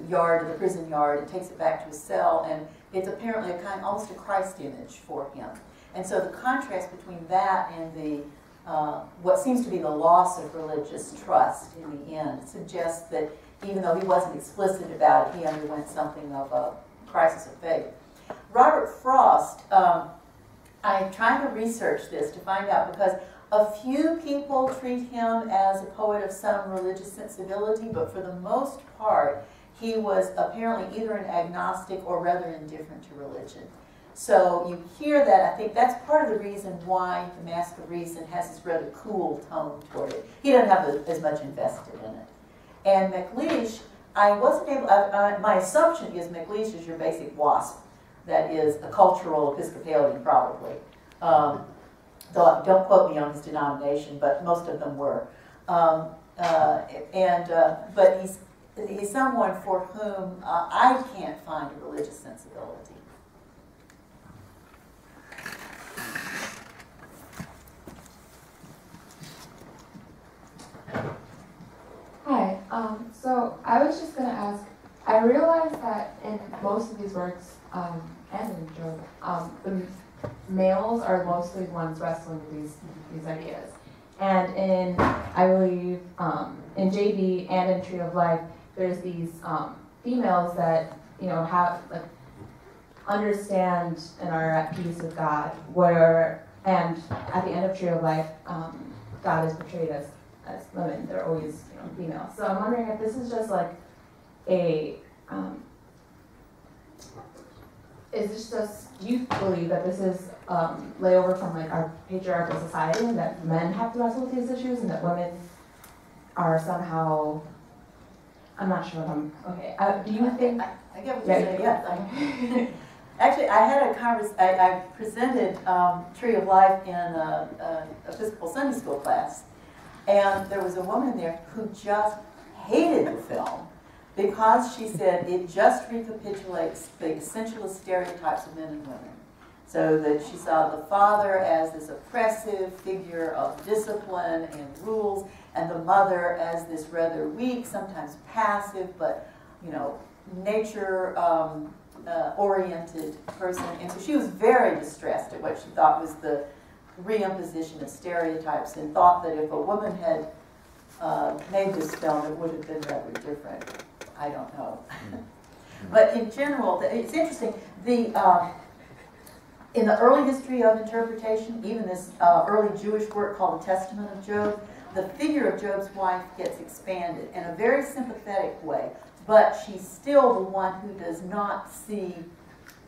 [SPEAKER 1] yard, the prison yard, and takes it back to his cell, and it's apparently almost a Christ image for him. And so the contrast between that and the what seems to be the loss of religious trust in the end suggests that even though he wasn't explicit about it, he underwent something of a crisis of faith. Robert Frost, I'm trying to research this to find out because a few people treat him as a poet of some religious sensibility, but for the most part, he was apparently either an agnostic or rather indifferent to religion. So you hear that, I think that's part of the reason why The Mask of Reason has this rather cool tone toward it. He doesn't have as much invested in it. And McLeish, I wasn't able, my assumption is McLeish is your basic WASP. That is a cultural Episcopalian, probably. Though don't quote me on his denomination, but most of them were. But he's someone for whom I can't find a religious sensibility.
[SPEAKER 7] Hi. So I was just going to ask, I realized that in most of these works, and in Job, the males are mostly the ones wrestling with these ideas. And in, I believe, in JB and in Tree of Life, there's these females that, you know, have, like, understand and are at peace with God, and at the end of Tree of Life, God is portrayed as women. They're always, you know, female. So I'm wondering if this is just like a, is this just, do you believe that this is layover from like our patriarchal society and that men have to wrestle with these issues and that women are somehow, I'm not sure if I'm, okay, do you think?
[SPEAKER 1] I get what you're saying, yes. Actually, I had I presented Tree of Life in a Episcopal Sunday School class, and there was a woman there who just hated the film because she said it just recapitulates the essentialist stereotypes of men and women. So that she saw the father as this oppressive figure of discipline and rules, and the mother as this rather weak, sometimes passive, but, you know, nature oriented person. And so she was very distressed at what she thought was the reimposition of stereotypes, and thought that if a woman had made this film, it would have been rather different. I don't know. But in general, it's interesting. In the early history of interpretation, even this early Jewish work called the Testament of Job, the figure of Job's wife gets expanded in a very sympathetic way, but she's still the one who does not see,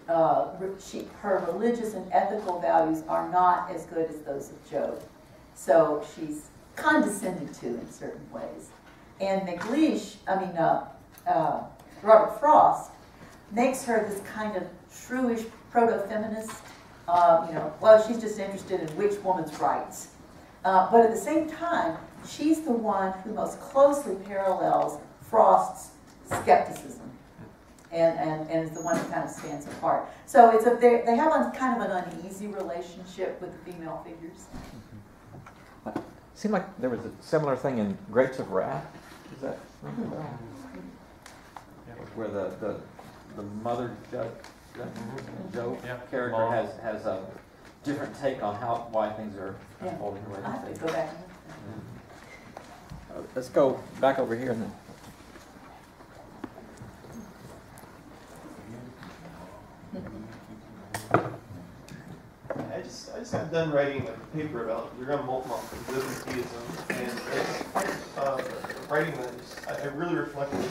[SPEAKER 1] her religious and ethical values are not as good as those of Job. So she's condescended to in certain ways. And Robert Frost makes her this kind of shrewish proto-feminist, well, she's just interested in which woman's rights. But at the same time, she's the one who most closely parallels Frost's skepticism, and is the one who kind of stands apart. So they have kind of an uneasy relationship with the female figures.
[SPEAKER 2] It seemed like there was a similar thing in Grapes of Wrath. Is that where the mother Joe character has a different take on why things are unfolding the way
[SPEAKER 1] I have
[SPEAKER 2] they
[SPEAKER 1] to go back.
[SPEAKER 2] Let's go back over here and then.
[SPEAKER 8] I just got done writing a paper about Yerem Moltmann and Business theism, and as writing that, I really reflected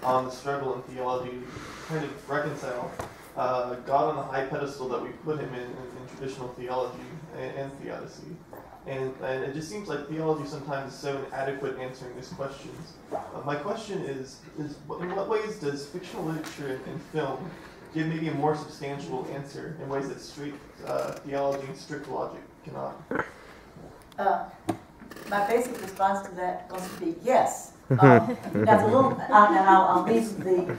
[SPEAKER 8] on the struggle in theology to kind of reconcile God on the high pedestal that we put him in traditional theology and theodicy. And it just seems like theology sometimes is so inadequate answering these questions. My question is in what ways does fictional literature and film give maybe a more substantial answer in ways that straight theology and strict logic cannot?
[SPEAKER 1] My basic response to that must be yes. That's a little, and I'll need the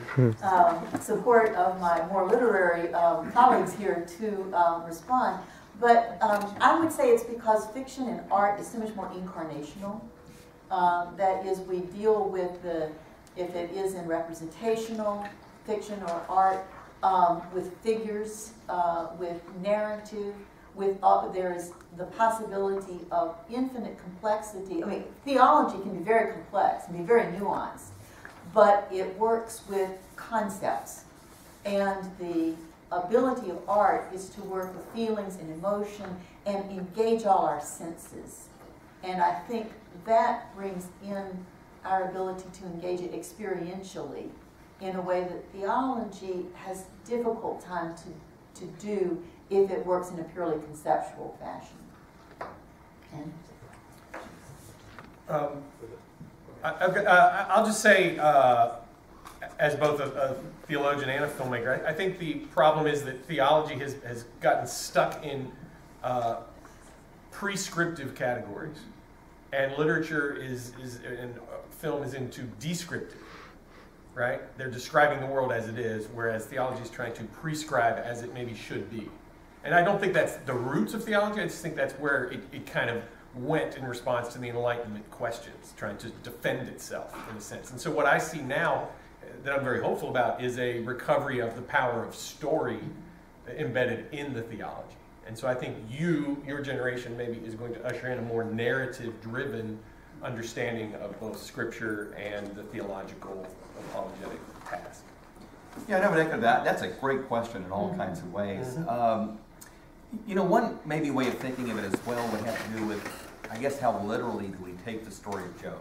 [SPEAKER 1] support of my more literary colleagues here to respond. But I would say it's because fiction and art is so much more incarnational. That is, we deal with if it is in representational fiction or art, with figures, with narrative, there is the possibility of infinite complexity. I mean, theology can be very complex, can be very nuanced, but it works with concepts. And the ability of art is to work with feelings and emotion and engage all our senses. And I think that brings in our ability to engage it experientially in a way that theology has difficult time to do if it works in a purely conceptual fashion. Ken?
[SPEAKER 3] I'll just say, as both a theologian and a filmmaker, I think the problem is that theology has gotten stuck in prescriptive categories, and literature and film is into descriptive. right? They're describing the world as it is, whereas theology is trying to prescribe as it maybe should be. And I don't think that's the roots of theology. I just think that's where it kind of went in response to the Enlightenment questions, trying to defend itself in a sense. And so what I see now that I'm very hopeful about is a recovery of the power of story embedded in the theology. And so I think your generation maybe is going to usher in a more narrative-driven understanding of both Scripture and the theological apologetic task.
[SPEAKER 5] Yeah, I would echo that. That's a great question in all kinds of ways. You know, one maybe way of thinking of it as well would have to do with, I guess, how literally do we take the story of Job?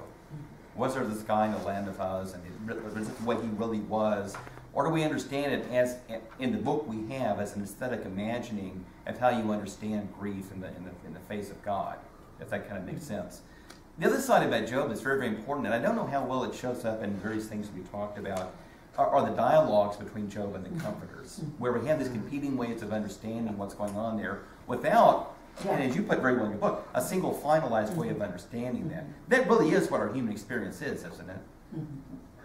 [SPEAKER 5] Was there this guy in the land of Uz, and was it the way he really was? Or do we understand it as, in the book we have, as an aesthetic imagining of how you understand grief in the face of God, if that kind of makes sense? The other side about Job is very, very important, and I don't know how well it shows up in various things we talked about, are the dialogues between Job and the comforters, where we have these competing ways of understanding what's going on there without, and as you put very well in your book, a single finalized way of understanding that. That really is what our human experience is, isn't it?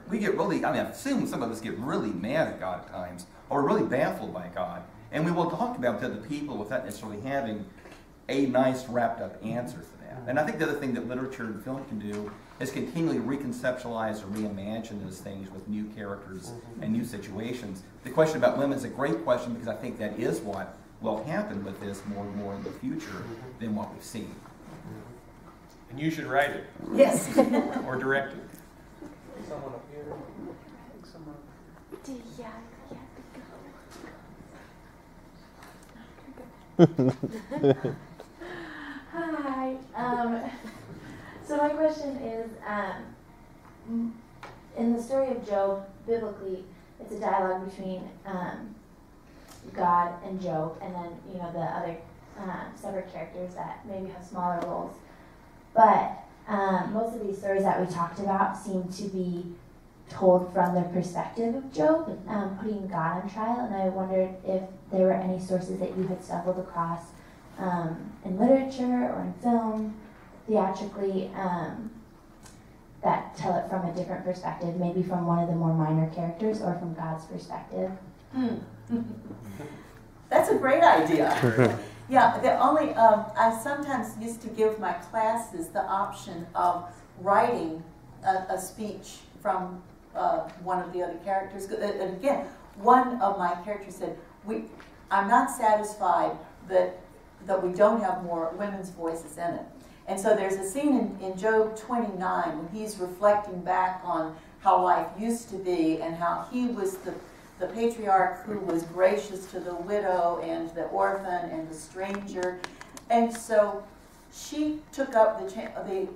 [SPEAKER 5] We get really, I mean, I assume some of us get really mad at God at times, or we're really baffled by God, and we will talk about to other people without necessarily having a nice wrapped up answer for that. And I think the other thing that literature and film can do is continually reconceptualize or reimagine those things with new characters and new situations. The question about women is a great question because I think that is what will happen with this more and more in the future than what we've seen.
[SPEAKER 3] And you should write it.
[SPEAKER 1] Yes.
[SPEAKER 3] Or direct it.
[SPEAKER 2] Someone up here. Someone.
[SPEAKER 9] Hi. So my question is, in the story of Job, biblically, it's a dialogue between God and Job, and then the other separate characters that maybe have smaller roles. But most of these stories that we talked about seem to be told from the perspective of Job, putting God on trial. And I wondered if there were any sources that you had stumbled across in literature or in film, theatrically, that tell it from a different perspective, maybe from one of the more minor characters or from God's perspective.
[SPEAKER 1] That's a great idea. Yeah, the only, I sometimes used to give my classes the option of writing a speech from one of the other characters. And again, one of my characters said, I'm not satisfied that we don't have more women's voices in it. And so there's a scene in Job 29 when he's reflecting back on how life used to be and how he was the patriarch who was gracious to the widow and the orphan and the stranger. And so she took up the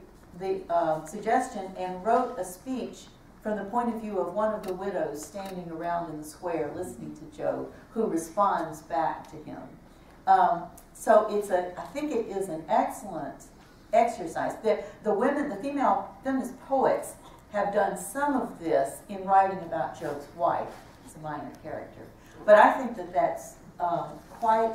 [SPEAKER 1] suggestion and wrote a speech from the point of view of one of the widows standing around in the square listening to Job, who responds back to him. So I think it is an excellent exercise. The women, the female feminist poets have done some of this in writing about Job's wife. It's a minor character. But I think that that's quite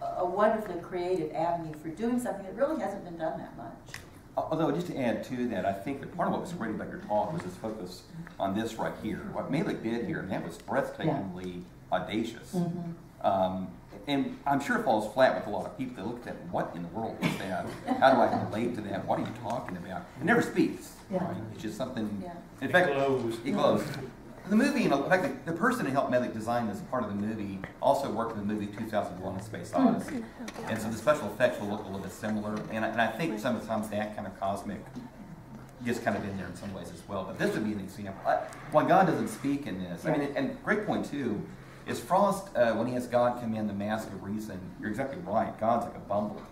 [SPEAKER 1] a wonderfully creative avenue for doing something that really hasn't been done that much.
[SPEAKER 5] Although, just to add to that, I think that part of what was great about your talk was this focus on this right here. What Malik did here, and that was breathtakingly audacious. And I'm sure it falls flat with a lot of people that look at that, what in the world is that? How do I relate to that? What are you talking about? It never speaks. Right? It's just something, in fact, it glows. The movie, in fact, the person who helped Malik design this part of the movie also worked in the movie 2001: A Space Odyssey. And so the special effects will look a little bit similar. And I think sometimes that kind of cosmic gets kind of in there in some ways as well. But this would be an example. Why God doesn't speak in this, I mean, and great point too, is Frost, when he has God come in, the mask of reason, you're exactly right. God's like a bumble.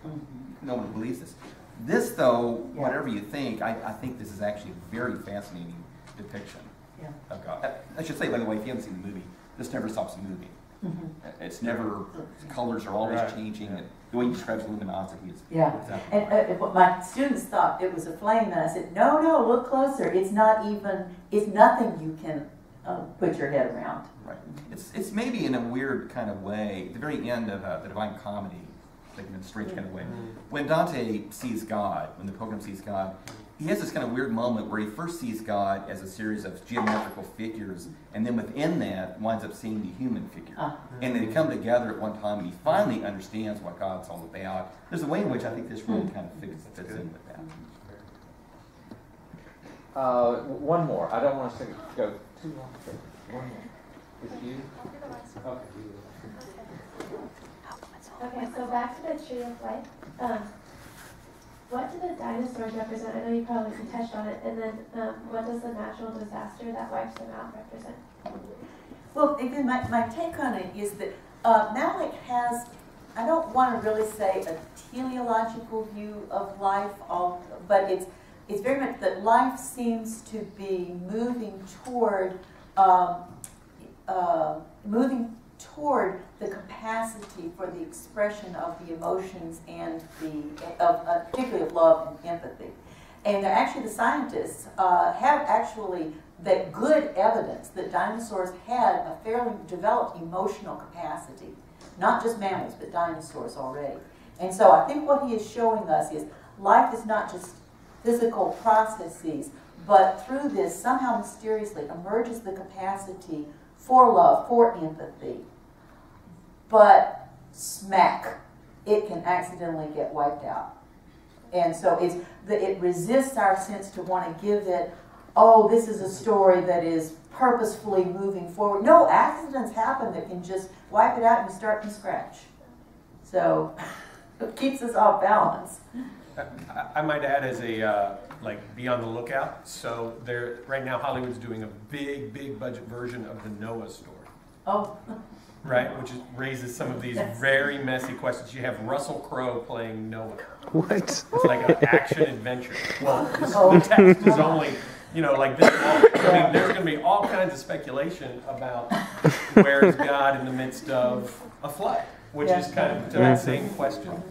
[SPEAKER 5] No one believes this. This, though, whatever you think, I think this is actually a very fascinating depiction of God. I should say, by the way, if you haven't seen the movie, this never stops the movie. It's never, colors are always changing. And the way he describes luminosity is exactly
[SPEAKER 1] And my students thought it was a flame, and I said, no, look closer. It's not even, it's nothing you can put your head around.
[SPEAKER 5] Right. It's maybe in a weird kind of way, at the very end of the Divine Comedy, like in a strange kind of way, when Dante sees God, when the pilgrim sees God, he has this kind of weird moment where he first sees God as a series of geometrical figures, and then within that winds up seeing the human figure. And they come together at one time, and he finally understands what God's all about. There's a way in which I think this really kind of fits in with that.
[SPEAKER 2] One more. I don't want us to go too long. One more. Is it you? Okay.
[SPEAKER 10] Okay, so back to the tree of life. What do the dinosaurs represent? I know you probably touched on it. And then what does the natural disaster that wipes them out represent?
[SPEAKER 1] Well, again, my take on it is that Malik has, I don't want to really say a teleological view of life, but it's very much that life seems to be moving toward the capacity for the expression of the emotions and particularly of love and empathy. And the scientists have actually that good evidence that dinosaurs had a fairly developed emotional capacity. Not just mammals, but dinosaurs already. And so I think what he is showing us is life is not just physical processes, but through this, somehow mysteriously emerges the capacity for love, for empathy. But smack, it can accidentally get wiped out. And so it resists our sense to want to give it, oh, this is a story that is purposefully moving forward. No, accidents happen that can just wipe it out and you start from scratch. So it keeps us off balance.
[SPEAKER 3] I might add as a, be on the lookout. So right now Hollywood's doing a big budget version of the Noah story.
[SPEAKER 1] Oh.
[SPEAKER 3] Right, which raises some of these very messy questions. You have Russell Crowe playing Noah.
[SPEAKER 11] What?
[SPEAKER 3] It's like an action adventure. Well, the text is only, this long. I mean, there's going to be all kinds of speculation about where is God in the midst of a flood, which is kind of to that same question.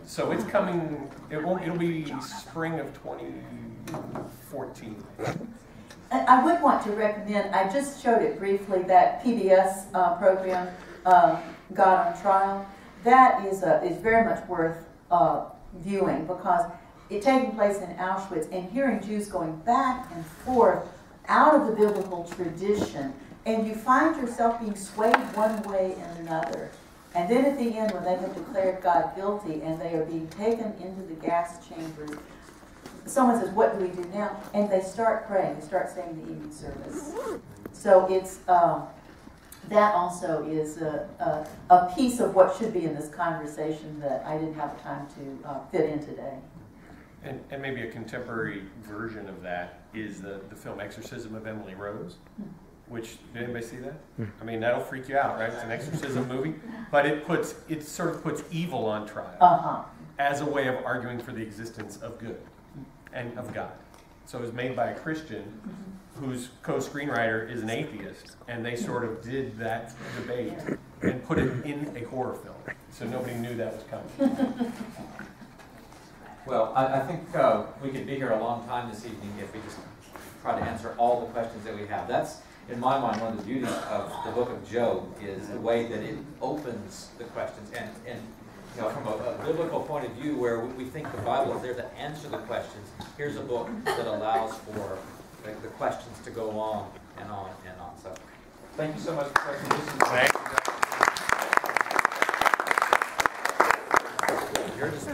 [SPEAKER 3] So it's coming. It'll be spring of 2014.
[SPEAKER 1] I would want to recommend, I just showed it briefly, that PBS program, God on Trial. That is very much worth viewing because it's taking place in Auschwitz and hearing Jews going back and forth out of the biblical tradition, and you find yourself being swayed one way and another. And then at the end, when they have declared God guilty and they are being taken into the gas chambers, someone says, what do we do now? And they start praying. They start saying the evening service. So it's that also is a piece of what should be in this conversation that I didn't have time to fit in today.
[SPEAKER 3] And maybe a contemporary version of that is the film Exorcism of Emily Rose, which, did anybody see that? I mean, that'll freak you out, right? It's an exorcism movie, but it sort of puts evil on trial as a way of arguing for the existence of good and of God. So it was made by a Christian whose co-screenwriter is an atheist, and they sort of did that debate and put it in a horror film, so nobody knew that was coming.
[SPEAKER 2] Well, I think we could be here a long time this evening if we just try to answer all the questions that we have. That's, in my mind, one of the beauties of the book of Job is the way that it opens the questions. And from a biblical point of view where we think the Bible is there to answer the questions, here's a book that allows for the questions to go on and on and on. So thank you so much for listening. You're just